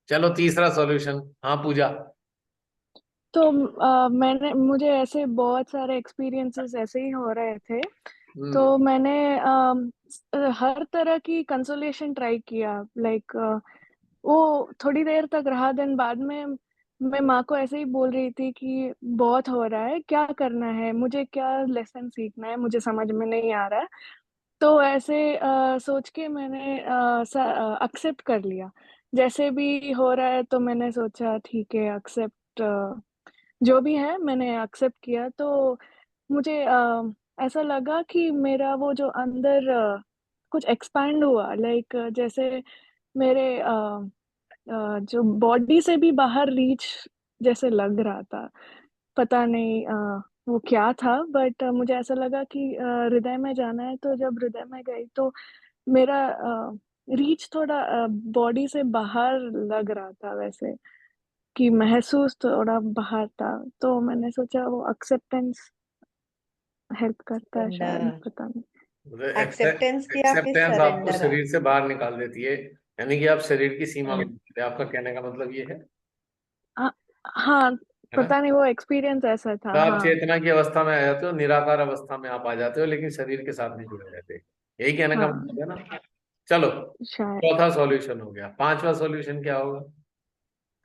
चलो तीसरा सॉल्यूशन। हाँ पूजा। तो मुझे ऐसे बहुत सारे एक्सपीरियंसेस ऐसे ही हो रहे थे। हम्म। तो मैंने हर तरह की कंसोलेशन ट्राई किया, लाइक वो थोड़ी देर तक रहा, देन बाद में मैं माँ को ऐसे ही बोल रही थी कि बहुत हो रहा है, क्या करना है, मुझे क्या लेसन सीखना है, मुझे समझ में नहीं आ रहा है। तो ऐसे सोच के मैंने एक्सेप्ट कर लिया, जैसे भी हो रहा है। तो मैंने सोचा ठीक है, एक्सेप्ट जो भी है मैंने एक्सेप्ट किया। तो मुझे ऐसा लगा कि मेरा वो जो अंदर कुछ एक्सपैंड हुआ, लाइक जैसे मेरे जो बॉडी से भी बाहर रीच जैसे लग रहा था। पता नहीं वो क्या था, बट मुझे ऐसा लगा कि हृदय में जाना है। तो जब हृदय में गई तो मेरा रीच थोड़ा बॉडी से बाहर लग रहा था, वैसे कि महसूस थोड़ा बाहर था। तो मैंने सोचा वो एक्सेप्टेंस हेल्प करता है शायद, सरेंडर, पता नहीं। एक्सेप्टेंस की आपकी एक्सेप्टेंस आपको सरेंडर। शरीर से बाहर निकाल देती है, यानी कि आप शरीर की सीमा में निकलते हैं। आपका कहने का मतलब ये हाँ, हाँ, है ना? पता नहीं वो एक्सपीरियंस ऐसा था, तो आप हाँ। चेतना की अवस्था में आ जाते हो, निराकार अवस्था में आप आ जाते हो, लेकिन शरीर के साथ नहीं जुड़े रहते। यही कहने का हाँ, मतलब है ना? चलो, शायद। चौथा सॉल्यूशन हो गया। पांचवा सॉल्यूशन क्या होगा?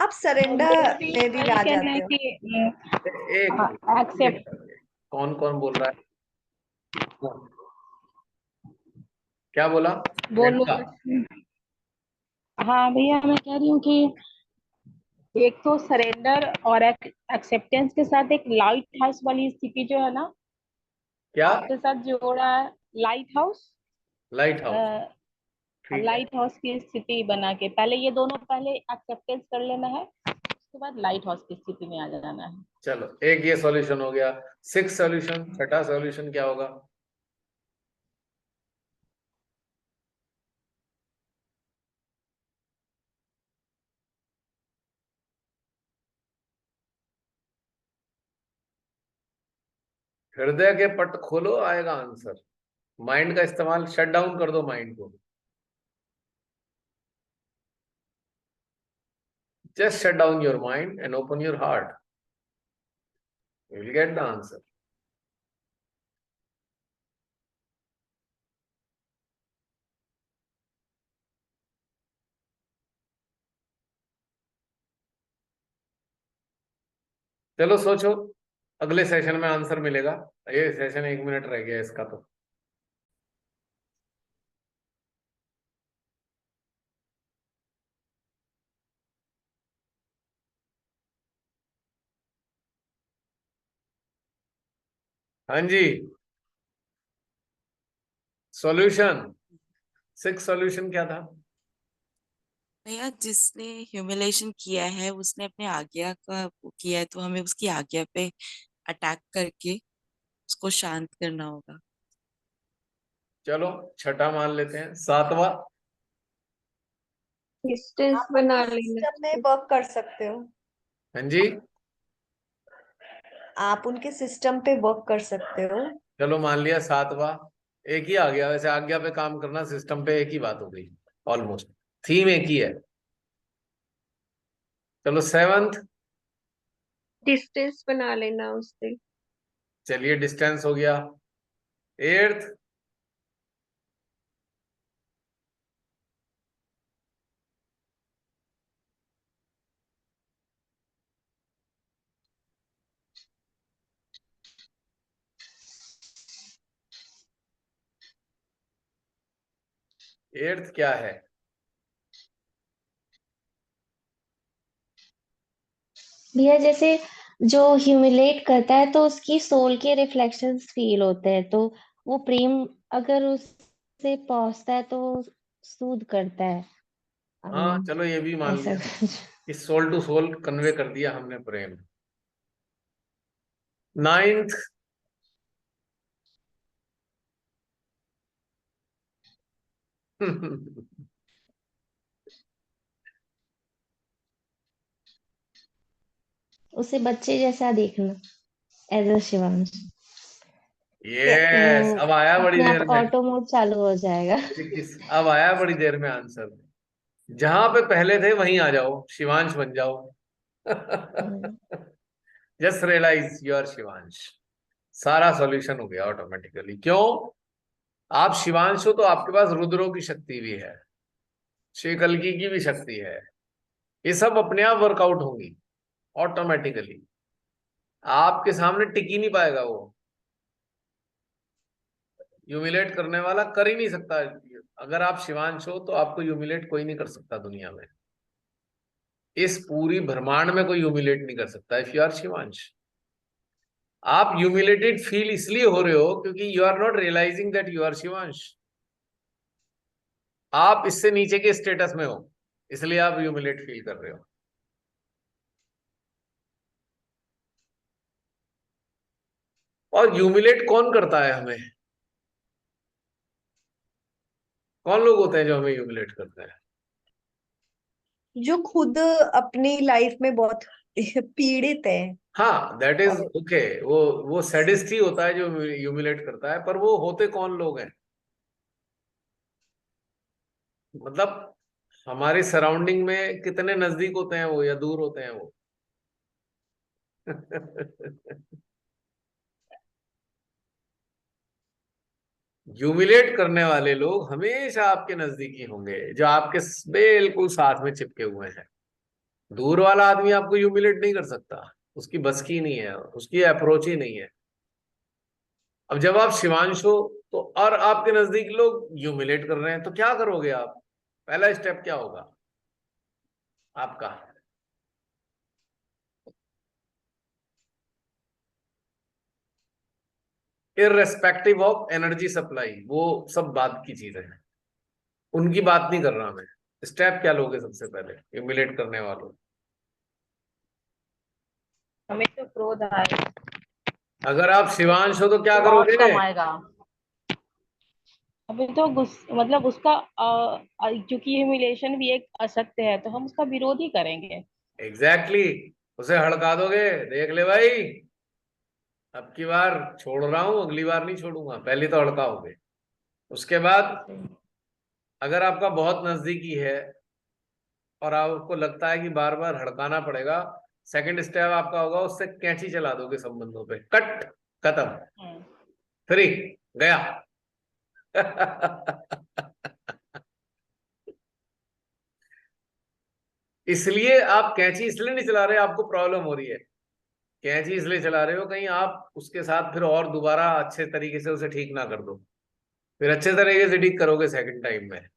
आप सरेंडर में भी आ कहना जाते है हो। कि एक एक एक्सेप्ट। करके। कौन कौन बोल रहा है? कौन? क्या बोला? बोलो। रेखा। हाँ भैया, मैं कह रही हूँ कि एक तो सरेंडर और एक्सेप्टेंस के साथ एक लाइट हाउस वाली स्थिति जो है ना, क्या? आपके साथ जोड़ा है। Light house. Light house. ठीक है। लाइट हाउस की स्थिति बना के पहले ये दोनों, पहले एक्सेप्टेंस कर लेना है, उसके बाद लाइट हाउस की स्थिति में आ जाना है। चलो, एक ये सॉल्यूशन हो गया। सिक्स सॉल्यूशन, छठा सॉल्यूशन क्या होगा? हृदय के पट खोलो, आएगा आंसर। माइंड का इस्तेमाल, शट डाउन कर दो माइंड को। Just shut down your mind and open your heart, you will get the answer. चलो सोचो, अगले सेशन में आंसर मिलेगा। ये सेशन 1 मिनट रह गया इसका तो। हाँ जी, सॉल्यूशन, सिक्स सॉल्यूशन क्या था? भैया, जिसने ह्यूमिलेशन किया है उसने अपने आज्ञा का वो किया है, तो हमें उसकी आज्ञा पे अटैक करके उसको शांत करना होगा। चलो छठा मान लेते हैं। सातवां? डिस्टेंस आप बना अपने लेना। सिस्टम में वर्क कर सकते हो। हाँ जी, आप उनके सिस्टम पे वर्क कर सकते हो। चलो मान लिया सातवां। एक ही आ गया। वैसे आज्ञा पे काम करना, सिस्टम पे एक ही बात हो गई, ऑलमोस्ट थीम एक ही है। चलो 7th, डिस्टेंस बना लेना उससे। चलिए डिस्टेंस हो गया। 8th, क्या है? भैया जैसे जो ह्यूमिलेट करता है तो उसकी सोल के रिफ्लेक्शंस फील होते हैं, तो वो प्रेम अगर उससे पहुंचता है तो सूद करता है। हाँ चलो ये भी मान ऐसा लिया कुछ। कि सोल टू सोल कन्वे कर दिया हमने प्रेम। 9th, उसे बच्चे जैसा देखना, एज अ शिवांश। यस, अब आया बड़ी अपने आप देर में। ऑटो मोड चालू हो जाएगा। अब आया बड़ी देर में आंसर। जहां पे पहले थे वहीं आ जाओ, शिवांश बन जाओ। जस्ट रियलाइज योर शिवांश, सारा सॉल्यूशन हो गया ऑटोमेटिकली। क्यों? आप शिवांश हो तो आपके पास रुद्रों की शक्ति भी है, श्रीकल्की की भी शक्ति है। ये सब अपने आप वर्कआउट होंगी ऑटोमेटिकली। आपके सामने टिक ही नहीं पाएगा वो। ह्यूमिलेट करने वाला कर ही नहीं सकता। अगर आप शिवांश हो तो आपको ह्यूमिलेट कोई नहीं कर सकता दुनिया में। इस पूरी ब्रह्मांड में कोई ह्यूमिलेट नहीं कर सकता इफ यू आर शिवांश। आप ह्यूमिलेटेड फील इसलिए हो रहे हो क्योंकि you are not realising that you are Shivansh. आप इससे नीचे के स्टेटस में हो, इसलिए आप ह्यूमिलेट फील कर रहे हो। और ह्यूमिलेट कौन करता है हमें? कौन लोग होते हैं जो हमें ह्यूमिलेट करते हैं? जो खुद अपनी लाइफ में बहुत पीड़ित है। हाँ दैट इज और ओके। वो सैडिस्ट ही होता है जो ह्यूमिलेट करता है, पर वो होते कौन लोग हैं? मतलब हमारे सराउंडिंग में कितने नजदीक होते हैं वो या दूर होते हैं वो? ह्यूमिलेट करने वाले लोग हमेशा आपके नजदीकी होंगे, जो आपके बिल्कुल साथ में चिपके हुए हैं। दूर वाला आदमी आपको ह्यूमिलेट नहीं कर सकता, उसकी बस की नहीं है, उसकी अप्रोच ही नहीं है। अब जब आप शिवांश हो तो और आपके नजदीक लोग ह्यूमिलेट कर रहे हैं, तो क्या करोगे आप? पहला स्टेप क्या होगा आपका? इररेस्पेक्टिव ऑफ एनर्जी सप्लाई, वो सब बात की चीज है, उनकी बात नहीं कर रहा मैं। स्टेप क्या लोगे सबसे पहले ह्यूमिलेट करने वालों? हमें तो क्रोध आए, अगर आप शिवांश हो तो क्या बहुत करोगे? कम आएगा। अभी तो मतलब उसका क्योंकि ह्यूमिलेशन भी एक असत्य है तो हम उसका विरोध ही करेंगे। Exactly exactly. उसे हड़का दोगे, देख ले भाई, अब की बार छोड़ रहा हूं, अगली बार नहीं छोड़ूंगा। पहले तो हड़काओगे, उसके बाद अगर आपका बहुत नजदीकी है और आपको लगता है कि बार बार हड़काना पड़ेगा, सेकंड स्टेप आपका होगा उससे कैंची चला दोगे संबंधों पे, कट, खत्म, फ्री, गया। इसलिए आप कैंची इसलिए नहीं चला रहे, आपको प्रॉब्लम हो रही है। कैंची इसलिए चला रहे हो कहीं आप उसके साथ फिर और दोबारा अच्छे तरीके से उसे ठीक ना कर दो, फिर अच्छे तरीके से ठीक करोगे सेकंड टाइम में,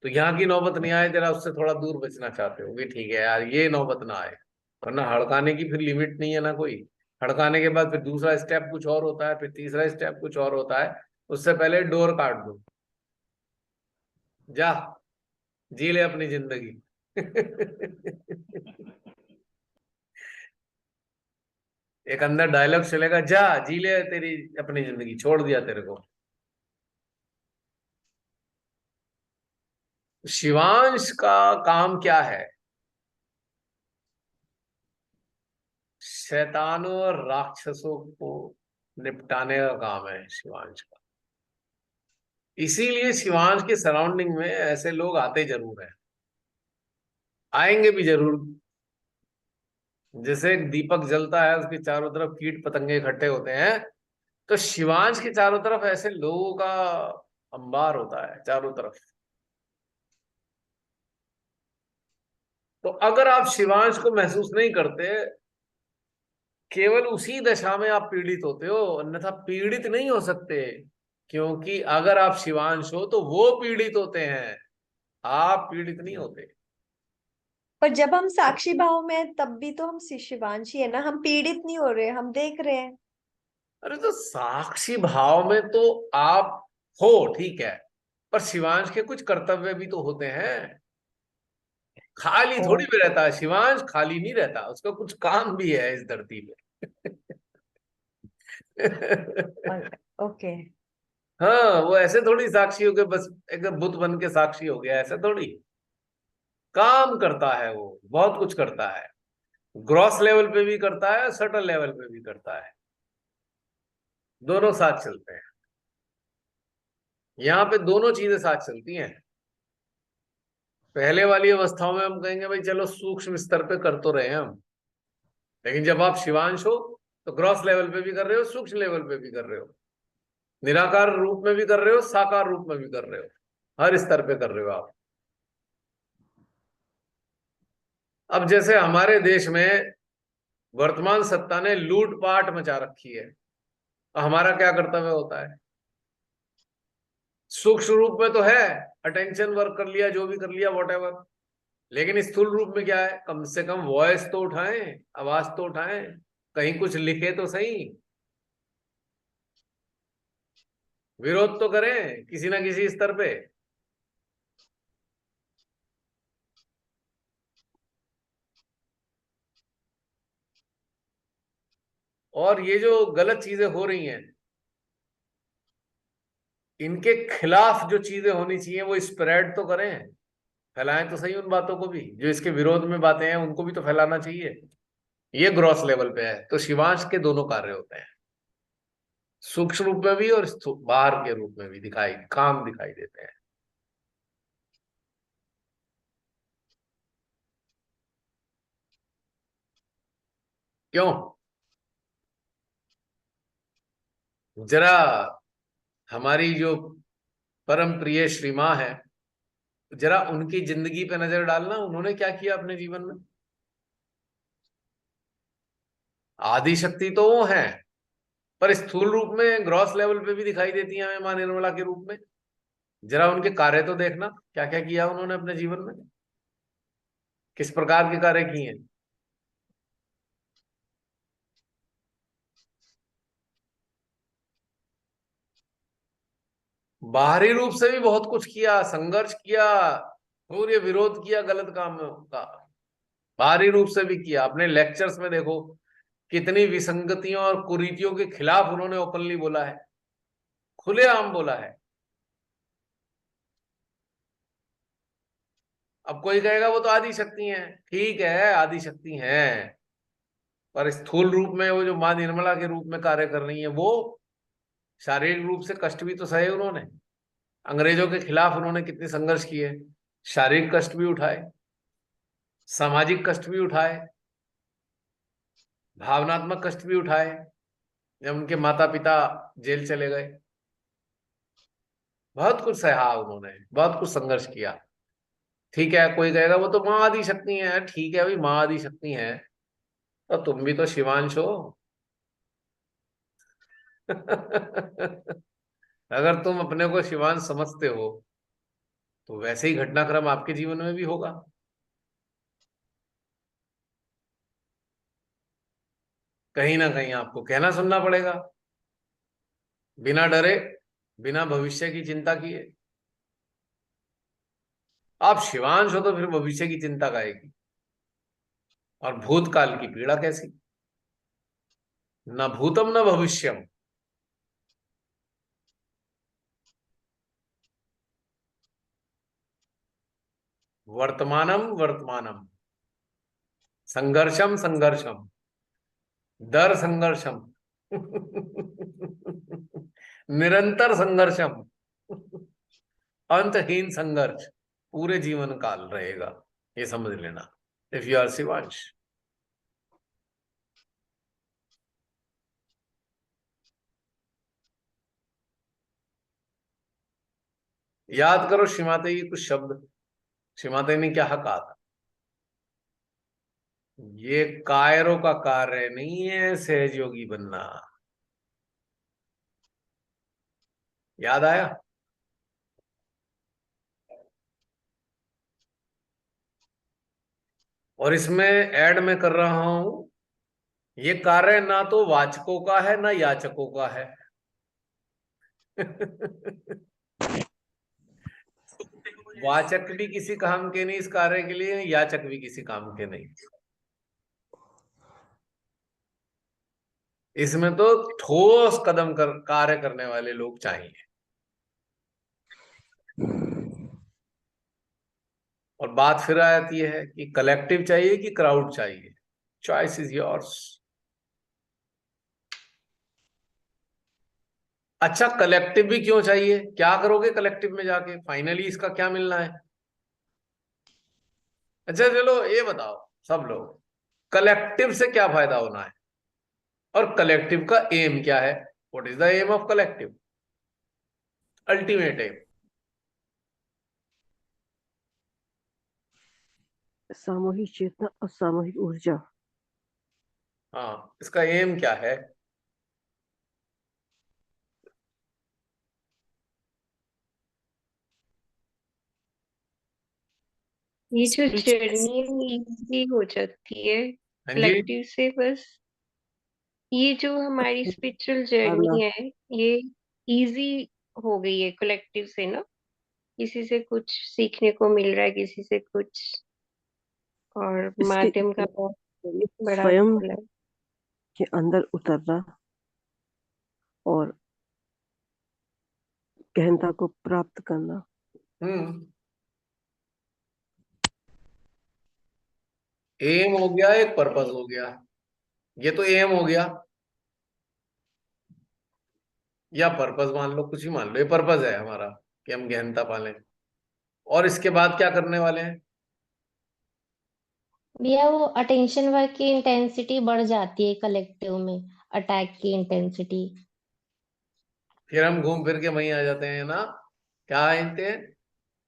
तो यहाँ की नौबत नहीं आए, जरा उससे थोड़ा दूर बचना चाहते हो कि ठीक है यार ये नौबत ना आए। वरना हड़काने की फिर लिमिट नहीं है ना कोई। हड़काने के बाद फिर दूसरा स्टेप कुछ और होता है, फिर तीसरा स्टेप कुछ और होता है। उससे पहले डोर काट दो, जा जी ले अपनी जिंदगी। एक अंदर डायलॉग चलेगा, जा जी ले तेरी अपनी जिंदगी, छोड़ दिया तेरे को। शिवांश का काम क्या है? शैतानों और राक्षसों को निपटाने का काम है शिवांश का। इसीलिए शिवांश के सराउंडिंग में ऐसे लोग आते जरूर हैं, आएंगे भी जरूर। जैसे एक दीपक जलता है, उसके चारों तरफ कीट पतंगे इकट्ठे होते हैं, तो शिवांश के चारों तरफ ऐसे लोगों का अंबार होता है चारों तरफ। तो अगर आप शिवांश को महसूस नहीं करते, केवल उसी दशा में आप पीड़ित होते हो, अन्यथा पीड़ित नहीं हो सकते। क्योंकि अगर आप शिवांश हो तो वो पीड़ित होते हैं, आप पीड़ित नहीं होते। पर जब हम साक्षी भाव में हैं, तब भी तो हम शिवांशी है ना, हम पीड़ित नहीं हो रहे, हम देख रहे हैं। अरे तो साक्षी भाव में तो आप हो, ठीक है, पर शिवांश के कुछ कर्तव्य भी तो होते हैं। खाली थोड़ी भी रहता है शिवांश, खाली नहीं रहता, उसका कुछ काम भी है इस धरती पे। ओके। हाँ, वो ऐसे थोड़ी साक्षी हो गए बस एकदम बुत बन के साक्षी हो गया, ऐसा थोड़ी। काम करता है, वो बहुत कुछ करता है, ग्रॉस लेवल पे भी करता है, सटल लेवल पे भी करता है, दोनों साथ चलते हैं। यहाँ पे दोनों चीजें साथ चलती हैं। पहले वाली अवस्थाओं में हम कहेंगे भाई चलो सूक्ष्म स्तर पे कर तो रहे हैं हम, लेकिन जब आप शिवांश हो तो ग्रॉस लेवल पे भी कर रहे हो, सूक्ष्म लेवल पे भी कर रहे हो, निराकार रूप में भी कर रहे हो, साकार रूप में भी कर रहे हो, हर स्तर पे कर रहे हो आप। अब जैसे हमारे देश में वर्तमान सत्ता ने लूटपाट मचा रखी है, हमारा क्या कर्तव्य होता है? सूक्ष्म रूप में तो है, अटेंशन वर्क कर लिया, जो भी कर लिया, वॉटेवर, लेकिन स्थूल रूप में क्या है? कम से कम वॉइस तो उठाएं, आवाज तो उठाएं, कहीं कुछ लिखे तो सही, विरोध तो करें किसी ना किसी स्तर पे। और ये जो गलत चीजें हो रही हैं, इनके खिलाफ जो चीजें होनी चाहिए वो स्प्रेड तो करें, फैलाएं तो सही उन बातों को भी, जो इसके विरोध में बातें हैं उनको भी तो फैलाना चाहिए। ये ग्रॉस लेवल पे है। तो शिवांश के दोनों कार्य होते हैं, सूक्ष्म रूप में भी और बाहर के रूप में भी काम दिखाई देते हैं। क्यों? जरा हमारी जो परम प्रिय श्री मां है, जरा उनकी जिंदगी पे नजर डालना, उन्होंने क्या किया अपने जीवन में। आदि शक्ति तो वो है, पर स्थूल रूप में ग्रॉस लेवल पे भी दिखाई देती है हमें मां निर्मला के रूप में। जरा उनके कार्य तो देखना, क्या क्या किया उन्होंने अपने जीवन में, किस प्रकार के कार्य किए हैं। बाहरी रूप से भी बहुत कुछ किया, संघर्ष किया, सूर्य विरोध किया गलत कामों का, बाहरी रूप से भी किया। अपने लेक्चर्स में देखो कितनी विसंगतियों और कुरीतियों के खिलाफ उन्होंने ओपनली बोला है, खुलेआम बोला है। अब कोई कहेगा वो तो आदि शक्ति है, ठीक है आदि शक्ति है, पर स्थूल रूप में वो जो मां निर्मला के रूप में कार्य कर रही है, वो शारीरिक रूप से कष्ट भी तो सहे उन्होंने। अंग्रेजों के खिलाफ उन्होंने कितने संघर्ष किए, शारीरिक कष्ट भी उठाए, सामाजिक कष्ट भी उठाए, भावनात्मक कष्ट भी उठाए, जब उनके माता पिता जेल चले गए, बहुत कुछ सहा उन्होंने, बहुत कुछ संघर्ष किया। ठीक है, कोई कहेगा वो तो मां आदि शक्ति है, ठीक है भाई मां आदि शक्ति है, तो तुम भी तो शिवांश हो। अगर तुम अपने को शिवांश समझते हो तो वैसे ही घटनाक्रम आपके जीवन में भी होगा। कहीं ना कहीं आपको कहना सुनना पड़ेगा, बिना डरे, बिना भविष्य की चिंता किए। आप शिवांश हो तो फिर भविष्य की चिंता काहेगी, और भूतकाल की पीड़ा कैसी? न भूतम न भविष्यम, वर्तमानम वर्तमानम, संघर्षम संघर्षम, दर संघर्षम, निरंतर संघर्षम। अंतहीन संघर्ष पूरे जीवन काल रहेगा, ये समझ लेना, इफ यू आर शिवांश। याद करो श्रीमाते की कुछ शब्द। श्रीमाते ने क्या कहा था? ये कायरों का कार्य नहीं है सहयोगी बनना। याद आया? और इसमें ऐड मैं कर रहा हूं, ये कार्य ना तो वाचकों का है ना याचकों का है। वाचक भी किसी काम के नहीं इस कार्य के लिए, याचक भी किसी काम के नहीं। इसमें तो ठोस कदम कार्य करने वाले लोग चाहिए। और बात फिर आती है कि कलेक्टिव चाहिए कि क्राउड चाहिए। Choice is yours. अच्छा, कलेक्टिव भी क्यों चाहिए? क्या करोगे कलेक्टिव में जाके? फाइनली इसका क्या मिलना है? अच्छा चलो ये बताओ सब लोग, कलेक्टिव से क्या फायदा होना है और कलेक्टिव का एम क्या है? What is the aim of collective? Ultimate aim. सामूहिक चेतना और सामूहिक ऊर्जा। हाँ, इसका एम क्या है? ये जो जर्नी इजी हो जाती है हाँ जी। कलेक्टिव से, बस ये जो हमारी स्पिरिचुअल जर्नी है ये इजी हो गई है कलेक्टिव से ना। किसी से कुछ सीखने को मिल रहा है, किसी से कुछ, और इसके माध्यम का बहुत बड़ा स्वयं रोल है। के अंदर उतरना और गहनता को प्राप्त करना। एम हो गया, एक पर्पस हो गया। ये तो एम हो गया या पर्पस मान लो, कुछ ही मान लो, ये पर्पस है हमारा कि हम गहनता पालें। और इसके बाद क्या करने वाले हैं? भैया वो अटेंशन वर्क की इंटेंसिटी बढ़ जाती है कलेक्टिव में, अटैक की इंटेंसिटी। फिर हम घूम फिर के वहीं आ जाते हैं ना, क्या कहते हैं,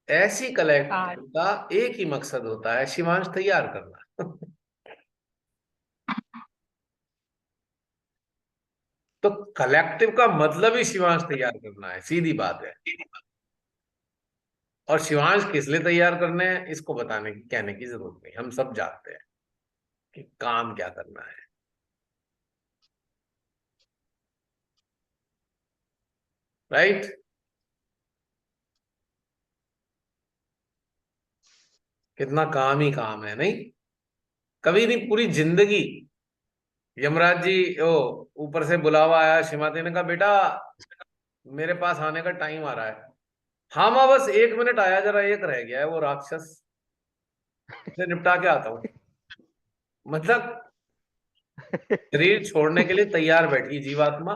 ऐसी कलेक्टिव का एक ही मकसद होता है, शिवांश तैयार करना। तो कलेक्टिव का मतलब ही शिवांश तैयार करना है, सीधी बात है। और शिवांश किस लिए तैयार करने हैं इसको बताने की, कहने की जरूरत नहीं, हम सब जानते हैं कि काम क्या करना है। राइट? कितना काम ही काम है, नहीं? कभी नहीं, पूरी जिंदगी। यमराज जी ओ ऊपर से बुलावा आया, श्रीमती ने कहा बेटा मेरे पास आने का टाइम आ रहा है। हाँ माँ बस 1 मिनट आया, जरा एक रह गया है वो राक्षस से निपटा के आता हूं। मतलब शरीर छोड़ने के लिए तैयार बैठी जीवात्मा,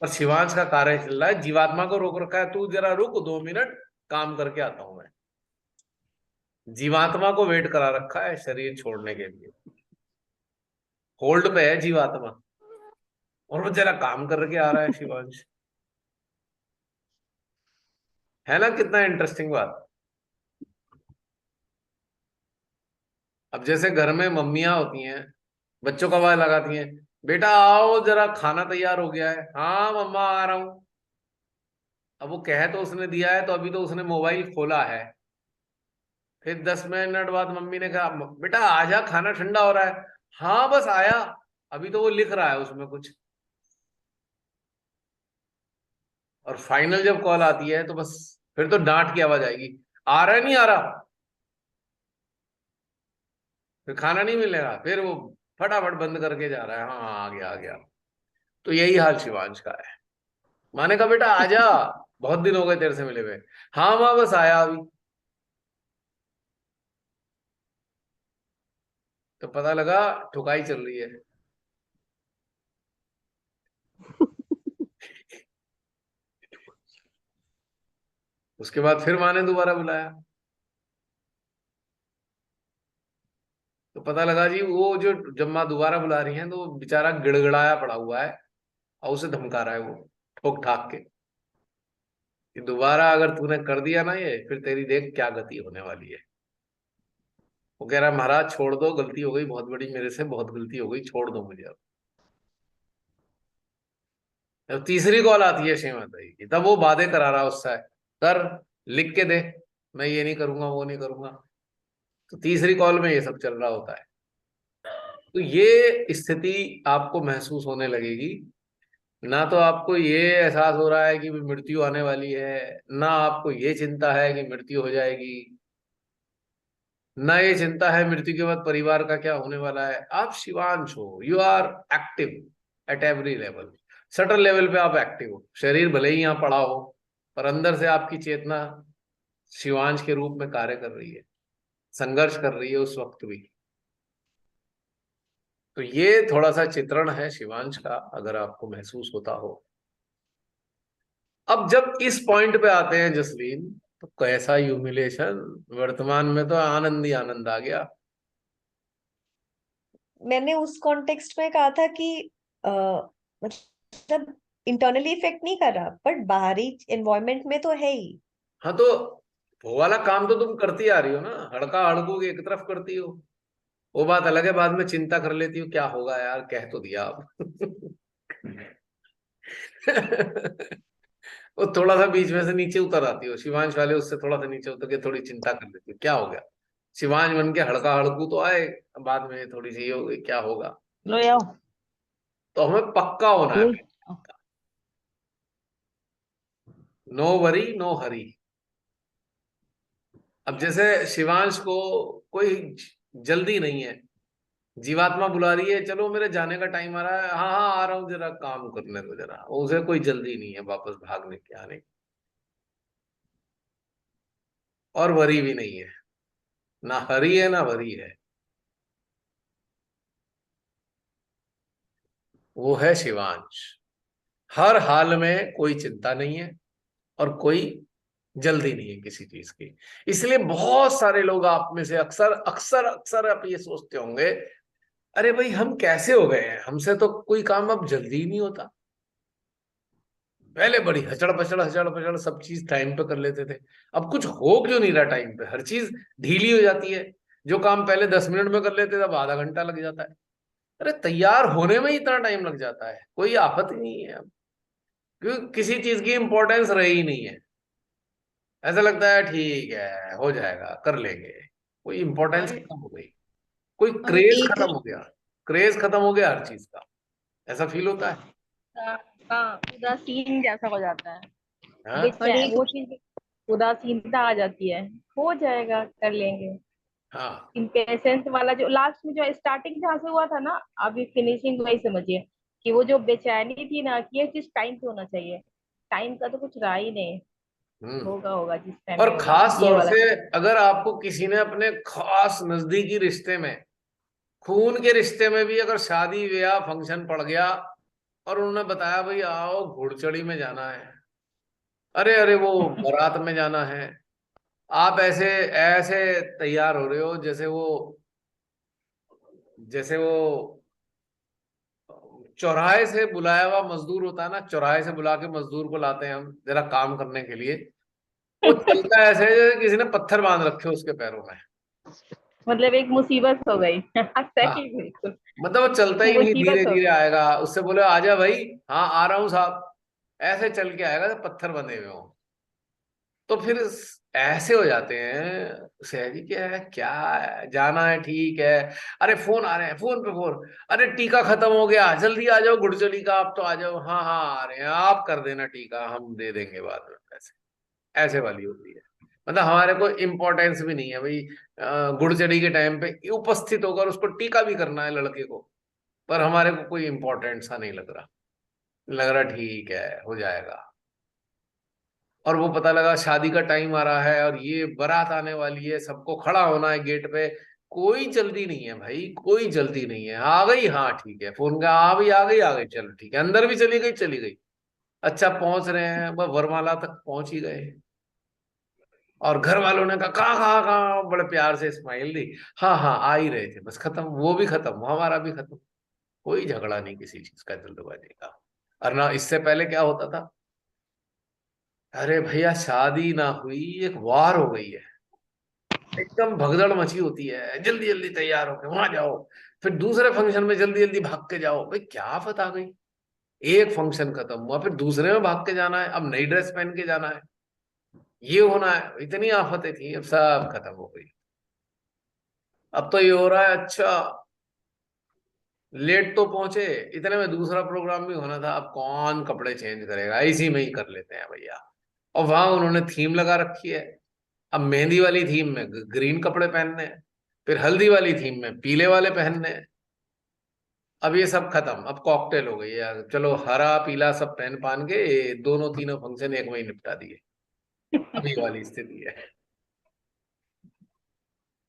और शिवांश का कार्य चल रहा है, जीवात्मा को रोक रखा है, तू जरा रुक 2 मिनट, काम करके आता हूं मैं। जीवात्मा को वेट करा रखा है शरीर छोड़ने के लिए, होल्ड पे है जीवात्मा, और वो जरा काम करके आ रहा है शिवांश। है ना कितना इंटरेस्टिंग बात? अब जैसे घर में मम्मियां होती हैं, बच्चों का आवाज लगाती हैं, बेटा आओ जरा खाना तैयार हो गया है। हाँ मम्मा आ रहा हूं। अब वो कह तो उसने दिया है, तो अभी तो उसने मोबाइल खोला है। फिर 10 मिनट बाद मम्मी ने कहा बेटा आजा खाना ठंडा हो रहा है। हाँ बस आया, अभी तो वो लिख रहा है उसमें कुछ। और फाइनल जब कॉल आती है तो बस फिर तो डांट की आवाज आएगी, आ रहा है नहीं आ रहा, फिर खाना नहीं मिलेगा। फिर वो फटाफट बंद करके जा रहा है, हाँ आ गया आ गया। तो यही हाल शिवांश का है। माने कहा बेटा आजा, बहुत दिन हो गए तेरे से मिले हुए। हाँ माँ बस आया अभी। तो पता लगा ठुकाई चल रही है। उसके बाद फिर माँ ने दोबारा बुलाया, तो पता लगा जी वो जो, जब माँ दोबारा बुला रही है तो वो बेचारा गिड़गिड़ाया पड़ा हुआ है और उसे धमका रहा है वो ठोक ठाक के कि दोबारा अगर तूने कर दिया ना ये, फिर तेरी देख क्या गति होने वाली है। वो कह रहा है महाराज छोड़ दो, गलती हो गई बहुत बड़ी, मेरे से बहुत गलती हो गई, छोड़ दो मुझे अब तीसरी कॉल आती है श्री माता जी की, तब वो वादे करा रहा उससे, कर, लिख के दे, मैं ये नहीं करूंगा वो नहीं करूंगा। तो तीसरी कॉल में ये सब चल रहा होता है। तो ये स्थिति आपको महसूस होने लगेगी, ना तो आपको ये एहसास हो रहा है कि मृत्यु आने वाली है, ना आपको ये चिंता है कि मृत्यु हो जाएगी, ना ये चिंता है मृत्यु के बाद परिवार का क्या होने वाला है। आप शिवांश हो, you are active at every level. Subtle level पे आप एक्टिव हो, शरीर भले ही यहाँ पड़ा हो, पर अंदर से आपकी चेतना शिवांश के रूप में कार्य कर रही है, संघर्ष कर रही है उस वक्त भी। तो ये थोड़ा सा चित्रण है शिवांश का, अगर आपको महसूस होता हो। अब जब इस पॉइंट पे आते हैं जसलीन, तो कैसा ह्यूमिलेशन, वर्तमान में तो आनंद ही आनंद आ गया। मैंने उस कॉन्टेक्स्ट में कहा था कि मतलब इंटरनली इफेक्ट नहीं कर रहा, बट बाहरी एनवायरनमेंट में तो है ही। हाँ, तो वो वाला काम तो तुम करती आ रही हो ना, हड़का हड़कू की एक तरफ करती हो, वो बात अलग है, बाद में चिंता कर लेती हो क्या होगा यार, कह तो दिया अब। वो थोड़ा सा बीच में से नीचे उतर आती हो, शिवांश वाले उससे थोड़ा सा नीचे उतर के थोड़ी चिंता कर लेती हो, क्या हो गया, शिवांश बन के हड़का हड़कू तो आए, बाद में थोड़ी सी ये हो गई, क्या होगा। लो आओ। तो हमें पक्का होना है, नो वरी नो हरी। अब जैसे शिवांश को कोई जल्दी नहीं है, जीवात्मा बुला रही है, चलो मेरे जाने का टाइम आ रहा है, हाँ हाँ आ रहा हूँ, जरा काम करने को, जरा, उसे कोई जल्दी नहीं है वापस भागने की, आने की, और वरी भी नहीं है, ना हरी है ना वरी है, वो है शिवांश। हर हाल में कोई चिंता नहीं है और कोई जल्दी नहीं है किसी चीज की। इसलिए बहुत सारे लोग आप में से अक्सर अक्सर अक्सर आप ये सोचते होंगे, अरे भाई हम कैसे हो गए हैं, हमसे तो कोई काम अब जल्दी ही नहीं होता, पहले बड़ी हचड़ पचड़ सब चीज टाइम पे कर लेते थे, अब कुछ हो क्यों नहीं रहा टाइम पे, हर चीज ढीली हो जाती है, जो काम पहले 10 मिनट में कर लेते थे अब आधा घंटा लग जाता है। अरे तैयार होने में ही इतना टाइम लग जाता है, कोई आफत ही नहीं है अब, क्योंकि किसी चीज की इंपॉर्टेंस रही ही नहीं है, ऐसा लगता है ठीक है हो जाएगा कर लेंगे, कोई इंपॉर्टेंस और खत्म हो गई, कोई और क्रेज एक खत्म हो गया, क्रेज खत्म हो गया हर चीज का, ऐसा फील होता है। उदासीन जैसा हो जाता है, हाँ और एक वो चीज उदासीनता आ जाती है, हो जाएगा कर लेंगे। हाँ इम्पेशेंस वाला जो लास्ट में जो स्टार्टिंग जहाँ से हुआ था ना, अभी फिनिशिंग वही समझिए कि वो जो बेचैनी थी ना कि ये चीज टाइम पे होना चाहिए, टाइम का तो कुछ रहा ही नहीं, हम्म। होगा होगा जिस टाइम और पे होगा, खास ये तौर वाला से चीज। अगर आपको किसी ने अपने खास नजदीकी रिश्ते में, खून के रिश्ते में भी अगर शादी ब्याह फंक्शन पड़ गया और उन्होंने बताया भाई आओ घुड़चड़ी में जाना है, अरे अरे वो बारात में जाना है, आप ऐसे ऐसे तैयार हो रहे हो जैसे वो चौराहे से बुलाया हुआ मजदूर होता है ना, चौराहे से बुला के मजदूर को लाते हैं हम जरा काम करने के लिए, वो चलता ऐसे है जैसे किसी ने पत्थर बांध रखे हो उसके पैरों में। मतलब एक मुसीबत हो गई। हाँ, सही, बिल्कुल मतलब वो चलता ही नहीं, धीरे मुसीबत हो धीरे गई। आएगा, उससे बोले आजा भाई, हाँ आ रहा हूँ साहब, ऐसे चल के आएगा जब पत्थर बंधे हुए हो। तो फिर ऐसे हो जाते हैं, सहजी क्या है, क्या है, जाना है ठीक है, अरे फोन आ रहे हैं, फोन पे फोन, अरे टीका खत्म हो गया जल्दी आ जाओ गुड़चली का, आप तो आ जाओ, हाँ हाँ आ रहे हैं, आप कर देना टीका, हम दे देंगे बाद में पैसे, ऐसे वाली होती है। मतलब हमारे को इम्पोर्टेंस भी नहीं है भाई, गुड़चड़ी के टाइम पे उपस्थित होकर उसको टीका भी करना है लड़के को, पर हमारे को कोई इम्पोर्टेंट सा नहीं लग रहा ठीक है हो जाएगा। और वो पता लगा शादी का टाइम आ रहा है और ये बारात आने वाली है, सबको खड़ा होना है गेट पे, कोई जल्दी नहीं है भाई, कोई जल्दी नहीं है, आ गई हाँ ठीक है, फोन का आ गई चलो ठीक है, अंदर भी चली गई, अच्छा पहुंच रहे हैं, वह वरमाला तक पहुंच ही गए, और घर वालों ने कहा कहाँ कहाँ कहाँ, बड़े प्यार से स्माइल दी, हाँ हाँ आ ही रहे थे, बस खत्म, वो भी खत्म, हमारा भी खत्म। कोई झगड़ा नहीं किसी चीज का, जल्दबाजी का। और ना इससे पहले क्या होता था, अरे भैया शादी ना हुई, एक वार हो गई है, एकदम भगदड़ मची होती है, जल्दी जल्दी तैयार होके वहां जाओ, फिर दूसरे फंक्शन में जल्दी जल्दी भाग के जाओ। भाई क्या आफत आ गई, एक फंक्शन खत्म हुआ, फिर दूसरे में भाग के जाना है, अब नई ड्रेस पहन के जाना है, ये होना है, इतनी आफतें थी, अब सब खत्म हो गई। अब तो ये हो रहा है, अच्छा लेट तो पहुंचे, इतने में दूसरा प्रोग्राम भी होना था, अब कौन कपड़े चेंज करेगा, इसी में ही कर लेते हैं भैया। और वहां उन्होंने थीम लगा रखी है, अब मेहंदी वाली थीम में ग्रीन कपड़े पहनने हैं, फिर हल्दी वाली थीम में पीले वाले पहनने हैं। अब ये सब खत्म, अब कॉकटेल हो गई यार, चलो हरा पीला सब पहन पान के दोनों तीनों फंक्शन एक में ही निपटा दिए। अभी वाली स्थिति है,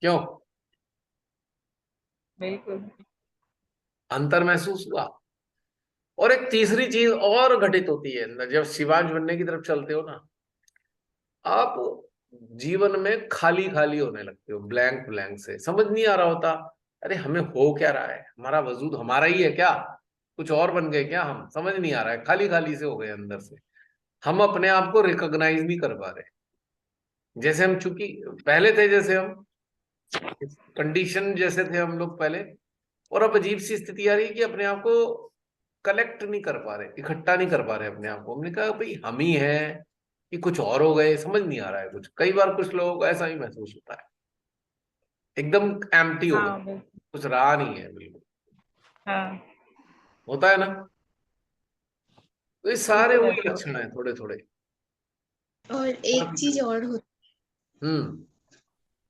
क्यों? बिल्कुल। अंतर महसूस हुआ। और एक तीसरी चीज और घटित होती है अंदर, जब शिवांश बनने की तरफ चलते हो ना, आप जीवन में खाली खाली होने लगते हो, ब्लैंक ब्लैंक से, समझ नहीं आ रहा होता, अरे हमें हो क्या रहा है, हमारा वजूद हमारा ही है क्या, कुछ और बन गए क्या हम, समझ नहीं आ रहा है, खाली खाली से हो गए अंदर से। हम अपने आप को रिकॉग्नाइज नहीं कर पा रहे, जैसे हम चूंकि पहले थे, जैसे हम कंडीशन जैसे थे हम लोग पहले, और अब अजीब सी स्थिति आ रही है कि अपने आप को कलेक्ट नहीं कर पा रहे, इकट्ठा नहीं कर पा रहे अपने आप को। हमने कहा भाई हम ही हैं कि कुछ और हो गए, समझ नहीं आ रहा है कुछ। कई बार कुछ लोगों को ऐसा ही महसूस होता है, एकदम एम्प्टी हो हाँ गए, बिल्कुल। कुछ रहा नहीं है बिल्कुल, हाँ होता है ना। तो ये सारे बिल्कुल वही ऐसा लक्षण होता है थोड़े थोड़े। और एक चीज और होती हम्म।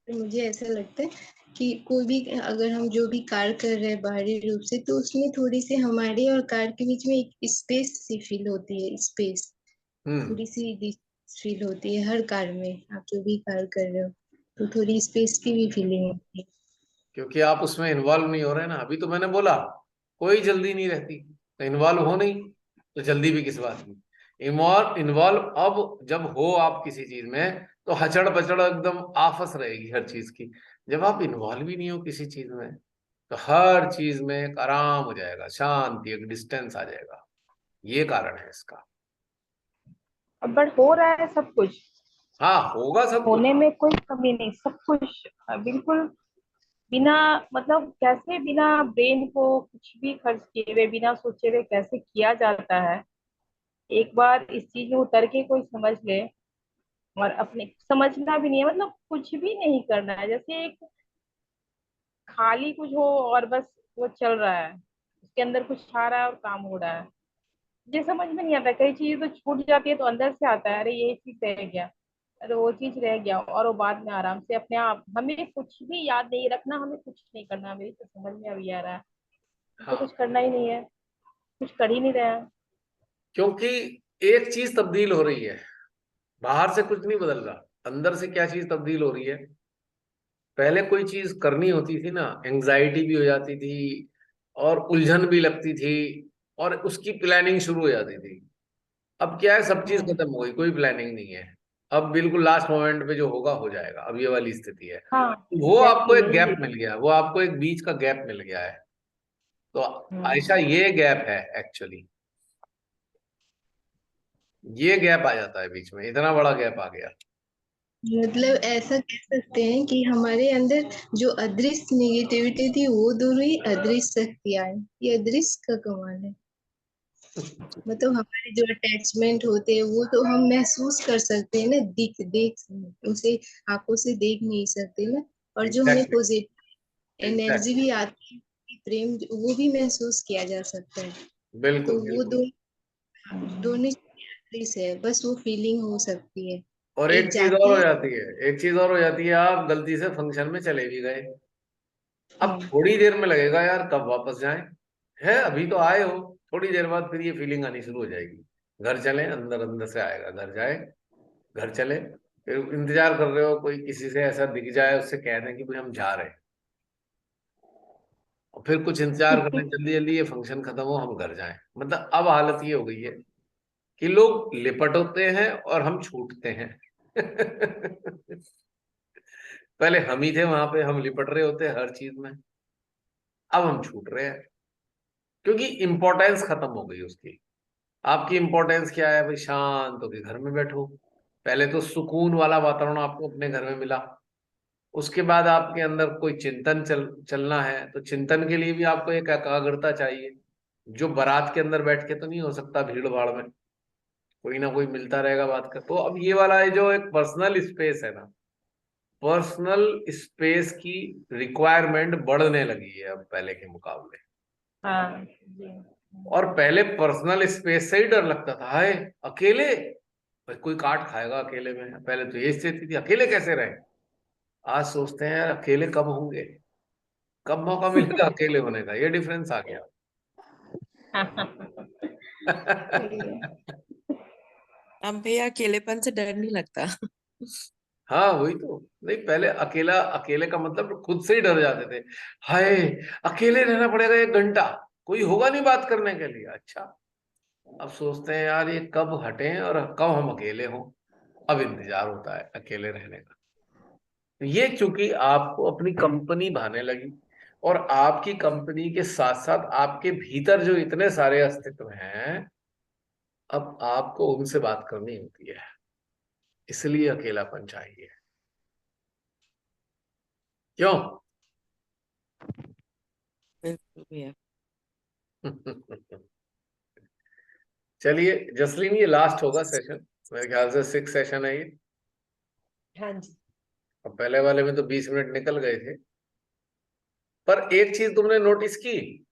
है, मुझे ऐसा लगता है कि कोई भी अगर हम जो भी कार्य कर रहे हैं बाहरी रूप से, तो उसमें थोड़ी सी हमारे और कार्य के बीच में एक स्पेस सी फील होती है, स्पेस हम्म। थोड़ी सी फील होती है हर कार्य में। आप जो भी कार्य कर रहे हो तो थोड़ी स्पेस की भी फीलिंग होती है। क्योंकि आप उसमें इन्वॉल्व नहीं हो रहे ना, अभी तो मैंने बोला कोई जल्दी नहीं रहती, तो इन्वॉल्व हो नहीं तो जल्दी भी किस बात की। इन्वॉल्व इन्वॉल्व अब जब हो आप किसी चीज में, तो हचड़ बचड़ एकदम आफस रहेगी हर चीज की। जब आप इन्वॉल्व ही नहीं हो किसी चीज में, तो हर चीज में एक आराम हो जाएगा, शांति, एक डिस्टेंस आ जाएगा। ये कारण है इसका। है। बट हो रहा है सब कुछ, हाँ होगा सब कुछ। होने में कोई कमी नहीं, सब कुछ बिल्कुल बिना, मतलब कैसे बिना ब्रेन को कुछ भी खर्च किए हुए, बिना सोचे हुए कैसे किया जाता है। एक बार इस चीज में उतर के कोई समझ ले, और अपने समझना भी नहीं है, मतलब कुछ भी नहीं करना है, जैसे एक खाली कुछ हो और बस वो चल रहा है, उसके अंदर कुछ आ रहा है और काम हो रहा है। ये समझ में नहीं आता, कई चीजें तो छूट जाती है तो अंदर से आता है, अरे ये चीज रह गया, अरे वो चीज रह गया, और वो बाद में आराम से अपने आप, हमें कुछ भी याद नहीं रखना, हमें कुछ नहीं करना, मेरी तो समझ में अभी आ रहा है, तो कुछ हाँ, करना ही नहीं है, कुछ कर ही नहीं रहा है। क्योंकि एक चीज तब्दील हो रही है, बाहर से कुछ नहीं बदल रहा, अंदर से क्या चीज तब्दील हो रही है। पहले कोई चीज करनी होती थी ना, एंग्जाइटी भी हो जाती थी, और उलझन भी लगती थी, और उसकी प्लानिंग शुरू हो जाती थी। अब क्या है, सब चीज खत्म हो गई, कोई प्लानिंग नहीं है। अब बिल्कुल लास्ट मोमेंट पे जो होगा हो जाएगा, अब ये वाली स्थिति है। हाँ वो आपको एग्जैक्टली एक यही गैप है। मिल गया, वो आपको एक बीच का गैप मिल गया है। तो आयशा, हम्म। ये गैप है एक्चुअली, ये गैप आ जाता है बीच में, इतना बड़ा गैप आ गया। मतलब ऐसा कह सकते हैं कि हमारे अंदर जो अदृश्य निगेटिविटी थी वो दूर हुई, अदृश्य शक्ति आई। ये अदृश्य का कमाल है। मतलब हमारे जो अटैचमेंट होते हैं वो तो हम महसूस कर सकते हैं ना, दिख देख उसे आंखों से देख नहीं सकते ना। और जो हमें एग्जैक्टली। Positive energy exactly. भी आती है, प्रेम, वो भी महसूस किया जा सकता है। बिल्कुल तो वो बिल्कुल। दोनों चीजें है, बस वो फीलिंग हो सकती है। और एक एक चीज और जाती हो है। जाती है, एक चीज और हो जाती है, आप गलती से फंक्शन में चले भी गए, अब हम्म। थोड़ी देर में लगेगा यार कब वापस जाएं, है अभी तो आए हो, थोड़ी देर बाद फिर ये फीलिंग आनी शुरू हो जाएगी, घर चले, अंदर अंदर से आएगा, घर जाए, घर चले, फिर इंतजार कर रहे हो कोई किसी से ऐसा दिख जाए, उससे कह दें कि भाई हम जा रहे हैं, और फिर कुछ इंतजार करने, जल्दी जल्दी ये फंक्शन खत्म हो हम घर जाएं। मतलब अब हालत ये हो गई है कि लोग लिपट होते हैं और हम छूटते हैं। पहले हम ही थे वहां पे, हम लिपट रहे होते हर चीज में, अब हम छूट रहे हैं क्योंकि इंपॉर्टेंस खत्म हो गई उसकी। आपकी इंपॉर्टेंस क्या है भाई? शांत होके घर में बैठो। पहले तो सुकून वाला वातावरण आपको अपने घर में मिला, उसके बाद आपके अंदर कोई चिंतन चलना है तो चिंतन के लिए भी आपको एक एकाग्रता चाहिए, जो बारात के अंदर बैठ के तो नहीं हो सकता, भीड़ भाड़ में कोई ना कोई मिलता रहेगा बात कर। तो अब ये वाला है जो एक पर्सनल स्पेस है ना, पर्सनल स्पेस की रिक्वायरमेंट बढ़ने लगी है अब पहले के मुकाबले। हाँ जी। और पहले पर्सनल स्पेस से ही डर लगता था, हाय अकेले भाई कोई काट खाएगा अकेले में, पहले तो ये स्थिति थी, अकेले कैसे रहे। आज सोचते हैं यार अकेले कब होंगे, कब मौका मिलेगा अकेले होने का, ये डिफरेंस आ गया। सही है। अब भैया अकेलेपन से डर नहीं लगता। हाँ वही तो, नहीं पहले अकेला, अकेले का मतलब खुद से ही डर जाते थे, हाय अकेले रहना पड़ेगा 1 घंटा, कोई होगा नहीं बात करने के लिए। अच्छा अब सोचते हैं यार ये कब हटें और कब हम अकेले हों, अब इंतजार होता है अकेले रहने का। ये चूंकि आपको अपनी कंपनी भाने लगी, और आपकी कंपनी के साथ साथ आपके भीतर जो इतने सारे अस्तित्व हैं, अब आपको उनसे बात करनी होती है, इसलिए अकेलापन चाहिए। क्यों? बिल्कुल भैया। चलिए जसलीन, ये लास्ट होगा सेशन, मेरे ख्याल से 6 सेशन है ये। हाँ जी। अब पहले वाले में तो 20 मिनट निकल गए थे, पर एक चीज तुमने नोटिस की,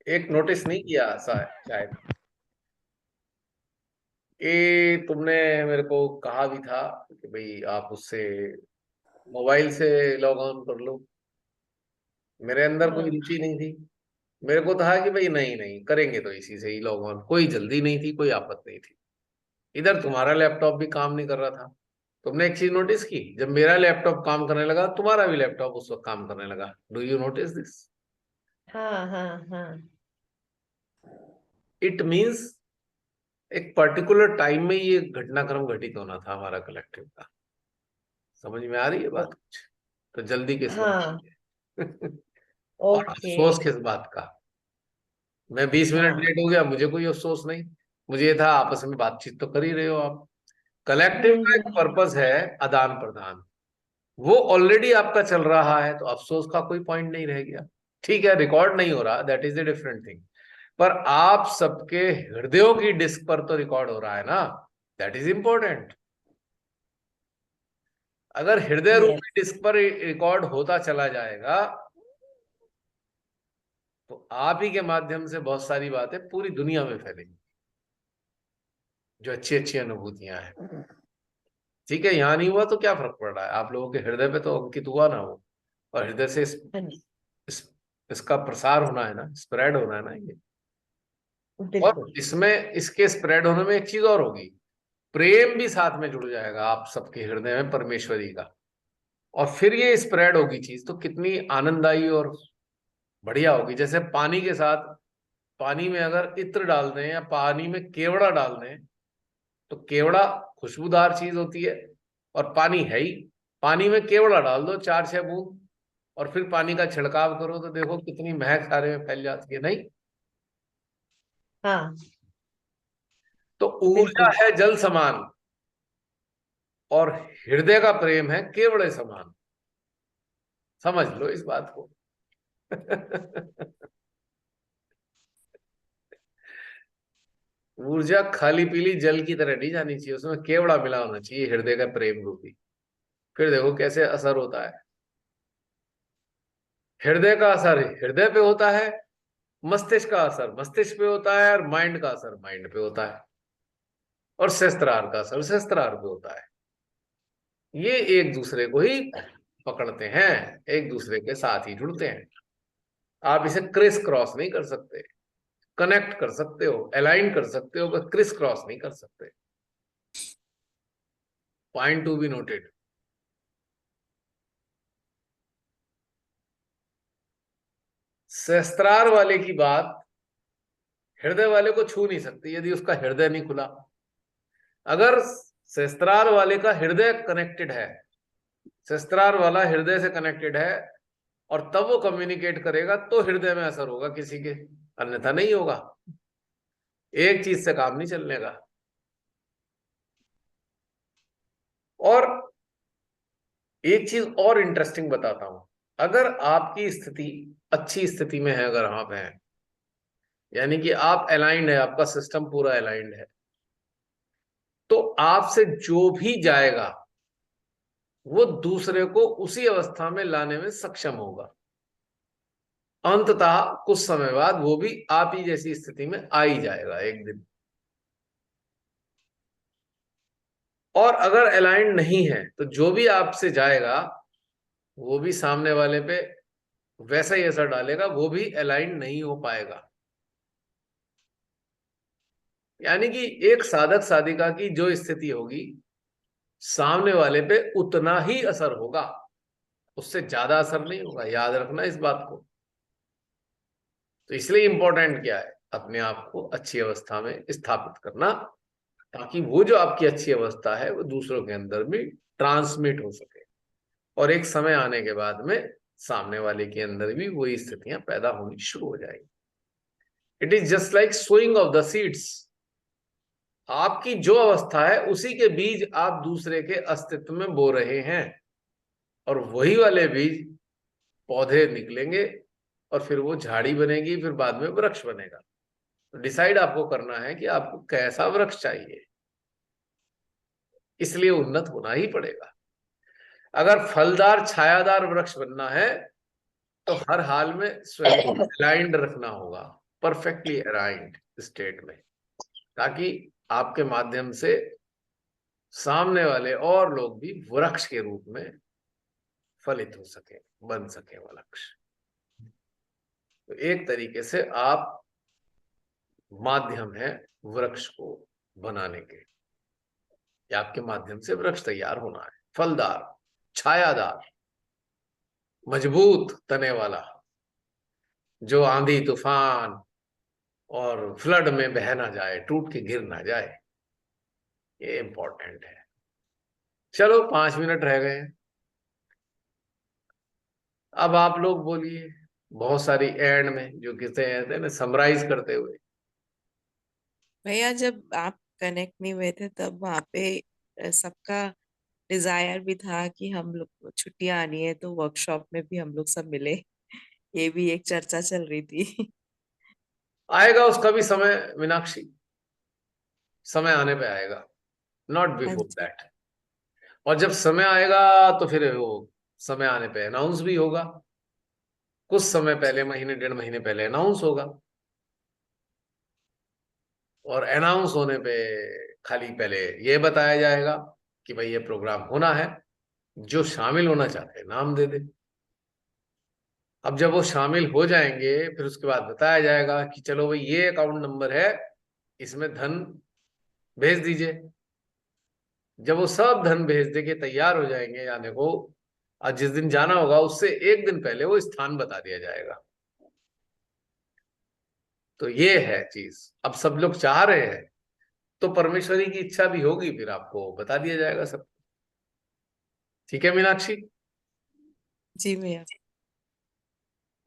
एक नोटिस नहीं किया शायद, ये तुमने मेरे को कहा भी था कि भाई आप उससे मोबाइल से लॉग ऑन कर लो। मेरे अंदर कोई हाँ रुचि नहीं थी, मेरे को था कि भाई नहीं नहीं करेंगे तो इसी से ही लॉग ऑन, कोई जल्दी नहीं थी, कोई आफत नहीं थी। इधर तुम्हारा लैपटॉप भी काम नहीं कर रहा था। तुमने एक चीज नोटिस की, जब मेरा लैपटॉप काम करने लगा तुम्हारा भी लैपटॉप उस वक्त काम करने लगा। Do you notice this? हाँ हाँ हाँ। इट मीन्स एक पर्टिकुलर टाइम में ये घटनाक्रम घटित होना था हमारा कलेक्टिव का। समझ में आ रही है बात कुछ? तो जल्दी किस बात हाँ। की? और ओके। अफसोस किस बात का? मैं 20 मिनट हाँ। लेट हो गया, मुझे कोई अफसोस नहीं, मुझे ये था आपस में बातचीत तो कर ही रहे हो आप। कलेक्टिव का एक हम्म। पर्पस है आदान प्रदान, वो ऑलरेडी आपका चल रहा है, तो अफसोस का कोई पॉइंट नहीं रह गया। ठीक है रिकॉर्ड नहीं हो रहा, that is a different thing, पर आप सबके हृदयों की डिस्क पर तो रिकॉर्ड हो रहा है ना, दैट इज इंपॉर्टेंट। अगर हृदय यस। रूपी डिस्क पर रिकॉर्ड होता चला जाएगा, तो आप ही के माध्यम से बहुत सारी बातें पूरी दुनिया में फैलेंगी, जो अच्छी अच्छी अनुभूतियां हैं। ठीक है, यहाँ नहीं हुआ तो क्या फर्क पड़ रहा है, आप लोगों के हृदय पे तो अंकित हुआ ना वो, और हृदय से हाँ जी। इस, इसका प्रसार होना है ना, स्प्रेड होना है ना ये। और बिल्कुल। इसमें इसके स्प्रेड होने में एक चीज और होगी, प्रेम भी साथ में जुड़ जाएगा आप सबके हृदय में परमेश्वरी का, और फिर ये स्प्रेड होगी चीज तो कितनी आनंददायी और बढ़िया होगी। जैसे पानी के साथ, पानी में अगर इत्र डाल दें या पानी में केवड़ा डाल दें, तो केवड़ा खुशबूदार चीज होती है, और पानी है ही, पानी में केवड़ा डाल दो 4-6 बूंद, और फिर पानी का छिड़काव करो तो देखो कितनी महक सारे में फैल जाती है, नहीं? हाँ। तो ऊर्जा बिल्कुल। है जल समान, और हृदय का प्रेम है केवड़े समान। समझ लो इस बात को। ऊर्जा खाली पीली जल की तरह नहीं जानी चाहिए, उसमें केवड़ा मिला होना चाहिए, हृदय का प्रेम रूपी। फिर देखो कैसे असर होता है। हृदय का असर हृदय पे होता है, मस्तिष्क का असर मस्तिष्क पे होता है, और माइंड का असर माइंड पे होता है, और सहस्त्रार का असर सहस्त्रार पे होता है। ये एक दूसरे को ही पकड़ते हैं, एक दूसरे के साथ ही जुड़ते हैं। आप इसे क्रिस क्रॉस नहीं कर सकते, कनेक्ट कर सकते हो, अलाइन कर सकते हो, बस क्रिस क्रॉस नहीं कर सकते। Point to be noted. सहस्त्रार वाले की बात हृदय वाले को छू नहीं सकती यदि उसका हृदय नहीं खुला। अगर सहस्त्रार वाले का हृदय कनेक्टेड है, सहस्त्रार वाला हृदय से कनेक्टेड है, और तब वो कम्युनिकेट करेगा तो हृदय में असर होगा किसी के, अन्यथा नहीं होगा। एक चीज से काम नहीं चलने का। और एक चीज और इंटरेस्टिंग बताता हूं, अगर आपकी स्थिति अच्छी स्थिति में है, अगर आप हैं, यानी कि आप अलाइंड है, आपका सिस्टम पूरा अलाइंड है, तो आपसे जो भी जाएगा वो दूसरे को उसी अवस्था में लाने में सक्षम होगा। अंततः कुछ समय बाद वो भी आप ही जैसी स्थिति में आ ही जाएगा एक दिन। और अगर अलाइंड नहीं है तो जो भी आपसे जाएगा वो भी सामने वाले पे वैसा ही असर डालेगा, वो भी अलाइंड नहीं हो पाएगा। यानी कि एक साधक साधिका की जो स्थिति होगी, सामने वाले पे उतना ही असर होगा, उससे ज्यादा असर नहीं होगा। याद रखना इस बात को। तो इसलिए इंपॉर्टेंट क्या है, अपने आप को अच्छी अवस्था में स्थापित करना, ताकि वो जो आपकी अच्छी अवस्था है वो दूसरों के अंदर भी ट्रांसमिट हो सके, और एक समय आने के बाद में सामने वाले के अंदर भी वही स्थितियां पैदा होनी शुरू हो जाएगी। It is just like sowing of the seeds. आपकी जो अवस्था है उसी के बीज आप दूसरे के अस्तित्व में बो रहे हैं, और वही वाले बीज पौधे निकलेंगे, और फिर वो झाड़ी बनेगी, फिर बाद में वृक्ष बनेगा। तो डिसाइड आपको करना है कि आपको कैसा वृक्ष चाहिए, इसलिए उन्नत होना ही पड़ेगा। अगर फलदार छायादार वृक्ष बनना है तो हर हाल में स्वयं अलाइंड रखना होगा, परफेक्टली अलाइंड स्टेट में, ताकि आपके माध्यम से सामने वाले और लोग भी वृक्ष के रूप में फलित हो सके, बन सके वृक्ष। तो एक तरीके से आप माध्यम है वृक्ष को बनाने के, या आपके माध्यम से वृक्ष तैयार होना है, फलदार, छायादार, मजबूत तने वाला, जो आंधी तूफान और फ्लड में बह ना जाए, टूट के गिर ना जाए। ये इंपॉर्टेंट है। चलो 5 मिनट रह गए हैं, अब आप लोग बोलिए बहुत सारी एंड में जो कहते हैं ना, समराइज करते हुए। भैया जब आप कनेक्ट नहीं हुए थे तब वहाँ पे सबका डिजायर भी था कि हम लोग को छुट्टियां आनी है तो वर्कशॉप में भी हम लोग सब मिले, ये भी एक चर्चा चल रही थी। आएगा उसका भी समय मीनाक्षी, समय आने पे आएगा, नॉट हाँ बिफोर जी। दैट। और जब समय आएगा तो फिर वो समय आने पे अनाउंस भी होगा, कुछ समय पहले, महीने 1.5 महीने पहले अनाउंस होगा। और अनाउंस होने पे खाली पहले ये बताया जाएगा कि भाई ये प्रोग्राम होना है, जो शामिल होना चाहते हैं नाम दे दे। अब जब वो शामिल हो जाएंगे फिर उसके बाद बताया जाएगा कि चलो भाई ये अकाउंट नंबर है, इसमें धन भेज दीजिए। जब वो सब धन भेज दे के तैयार हो जाएंगे जाने को, और जिस दिन जाना होगा उससे एक दिन पहले वो स्थान बता दिया जाएगा। तो ये है चीज। अब सब लोग चाह रहे हैं तो परमेश्वरी की इच्छा भी होगी, फिर आपको बता दिया जाएगा सब। ठीक है मीनाक्षी? जी भैया।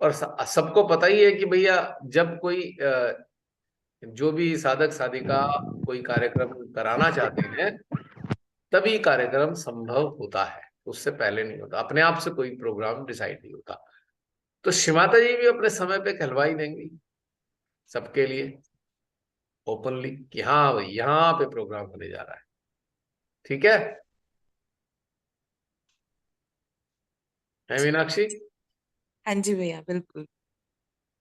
और सबको पता ही है कि भैया जब कोई जो भी साधक साधिका कोई कार्यक्रम कराना चाहते हैं तभी कार्यक्रम संभव होता है, उससे पहले नहीं होता। अपने आप से कोई प्रोग्राम डिसाइड नहीं होता। तो शिमाता जी भी अपने समय पे कहलवाई देंगी सबके लिए ओपनली कि हाँ भाई यहाँ पे प्रोग्राम होने जा रहा है। ठीक है मीनाक्षी? हाँ जी भैया, बिल्कुल।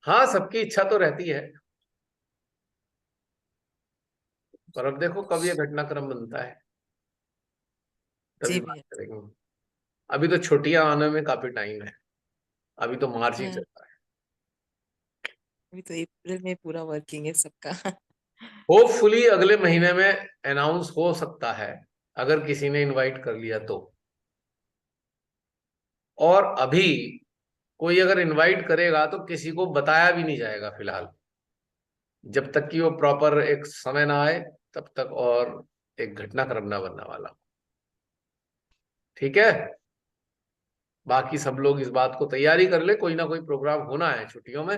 हाँ, सबकी इच्छा तो रहती है, पर अब देखो कब ये घटनाक्रम बनता है तभी जी बात भैया। करेंगे। अभी तो छुट्टियां आने में काफी टाइम है, अभी तो मार्च ही चल हाँ, रहा है। अभी तो अप्रैल में पूरा वर्किंग है सबका। होपफुली अगले महीने में अनाउंस हो सकता है, अगर किसी ने इनवाइट कर लिया तो। और अभी कोई अगर इनवाइट करेगा तो किसी को बताया भी नहीं जाएगा फिलहाल, जब तक कि वो प्रॉपर एक समय ना आए तब तक। और एक घटनाक्रम ना बनने वाला हो। ठीक है, बाकी सब लोग इस बात को तैयारी कर ले, कोई ना कोई प्रोग्राम होना है छुट्टियों में,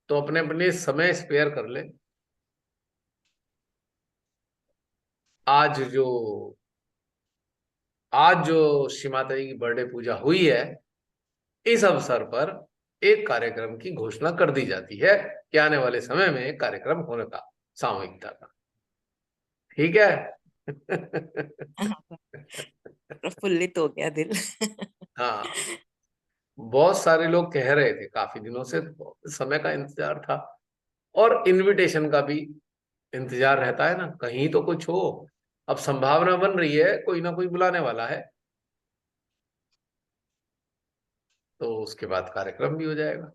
तो अपने अपने समय स्पेयर कर ले। आज जो श्री माता जी की बर्थडे पूजा हुई है, इस अवसर पर एक कार्यक्रम की घोषणा कर दी जाती है कि आने वाले समय में एक कार्यक्रम होने का, सामूहिकता का। ठीक है। प्रफुल्लित हो गया दिल। हाँ, बहुत सारे लोग कह रहे थे, काफी दिनों से समय का इंतजार था, और इनविटेशन का भी इंतजार रहता है ना, कहीं तो कुछ हो। अब संभावना बन रही है कोई ना कोई बुलाने वाला है, तो उसके बाद कार्यक्रम भी हो जाएगा।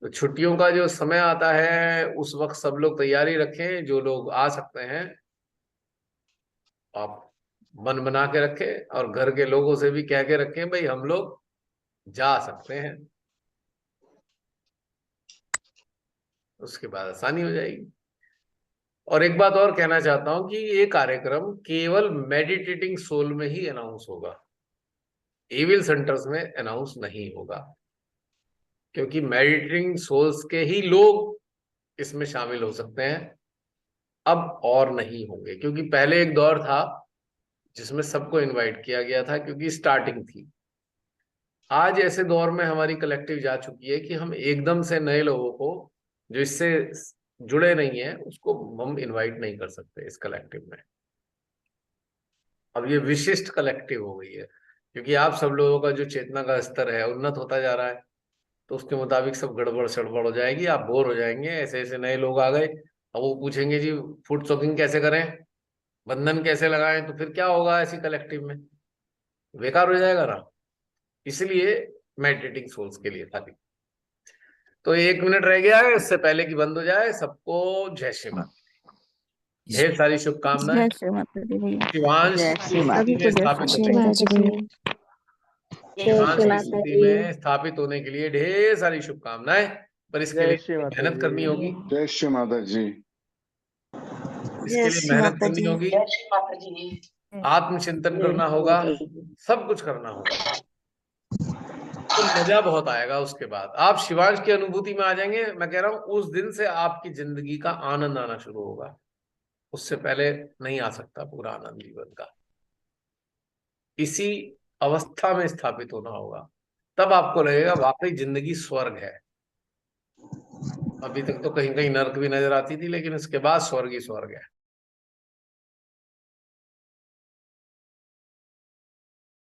तो छुट्टियों का जो समय आता है उस वक्त सब लोग तैयारी रखें, जो लोग आ सकते हैं आप मन बना के रखें, और घर के लोगों से भी कह के रखें भाई हम लोग जा सकते हैं, उसके बाद आसानी हो जाएगी। और एक बात और कहना चाहता हूं कि ये कार्यक्रम केवल मेडिटेटिंग सोल में ही अनाउंस होगा, एविल सेंटर्स में अनाउंस नहीं होगा, क्योंकि मेडिटेटिंग सोल्स के ही लोग इसमें शामिल हो सकते हैं, अब और नहीं होंगे। क्योंकि पहले एक दौर था जिसमें सबको इनवाइट किया गया था, क्योंकि स्टार्टिंग थी। आज ऐसे दौर में हमारी कलेक्टिव जा चुकी है कि हम एकदम से नए लोगों को जो इससे जुड़े नहीं है उसको हम इनवाइट नहीं कर सकते इस कलेक्टिव में। अब ये विशिष्ट कलेक्टिव हो गई है, क्योंकि आप सब लोगों का जो चेतना का स्तर है उन्नत होता जा रहा है, तो उसके मुताबिक सब गड़बड़ सड़बड़ हो जाएगी, आप बोर हो जाएंगे। ऐसे ऐसे नए लोग आ गए, अब वो पूछेंगे जी फूड स्टॉकिंग कैसे करें, बंधन कैसे लगाएं, तो फिर क्या होगा ऐसी कलेक्टिव में, बेकार हो जाएगा ना। इसलिए मेडिटेटिंग सोल्स के लिए था। तो 1 मिनट रह गया है, इससे पहले कि बंद हो जाए, सबको जय श्री माता, ढेर सारी शुभकामनाएं। जय श्री माता दी भैया। शिवांश जय की श्री माता स्थिति में दी। स्थापित जय होने माता दी। शिवांश श्री की माता स्थिति दी। में स्थापित होने के लिए ढेर सारी शुभकामनाएं, पर इसके जय लिए श्री माता मेहनत करनी जी। होगी, जय श्री माता जी। इसके लिए मेहनत करनी होगी, आत्मचिंतन करना होगा, सब कुछ करना होगा, तो मजा बहुत आएगा। उसके बाद आप शिवांश की अनुभूति में आ जाएंगे। मैं कह रहा हूं उस दिन से आपकी जिंदगी का आनंद आना शुरू होगा, उससे पहले नहीं आ सकता पूरा आनंद जीवन का। इसी अवस्था में स्थापित होना होगा, तब आपको लगेगा वाकई जिंदगी स्वर्ग है। अभी तक तो कहीं कहीं नर्क भी नजर आती थी, लेकिन इसके बाद स्वर्ग ही स्वर्ग है।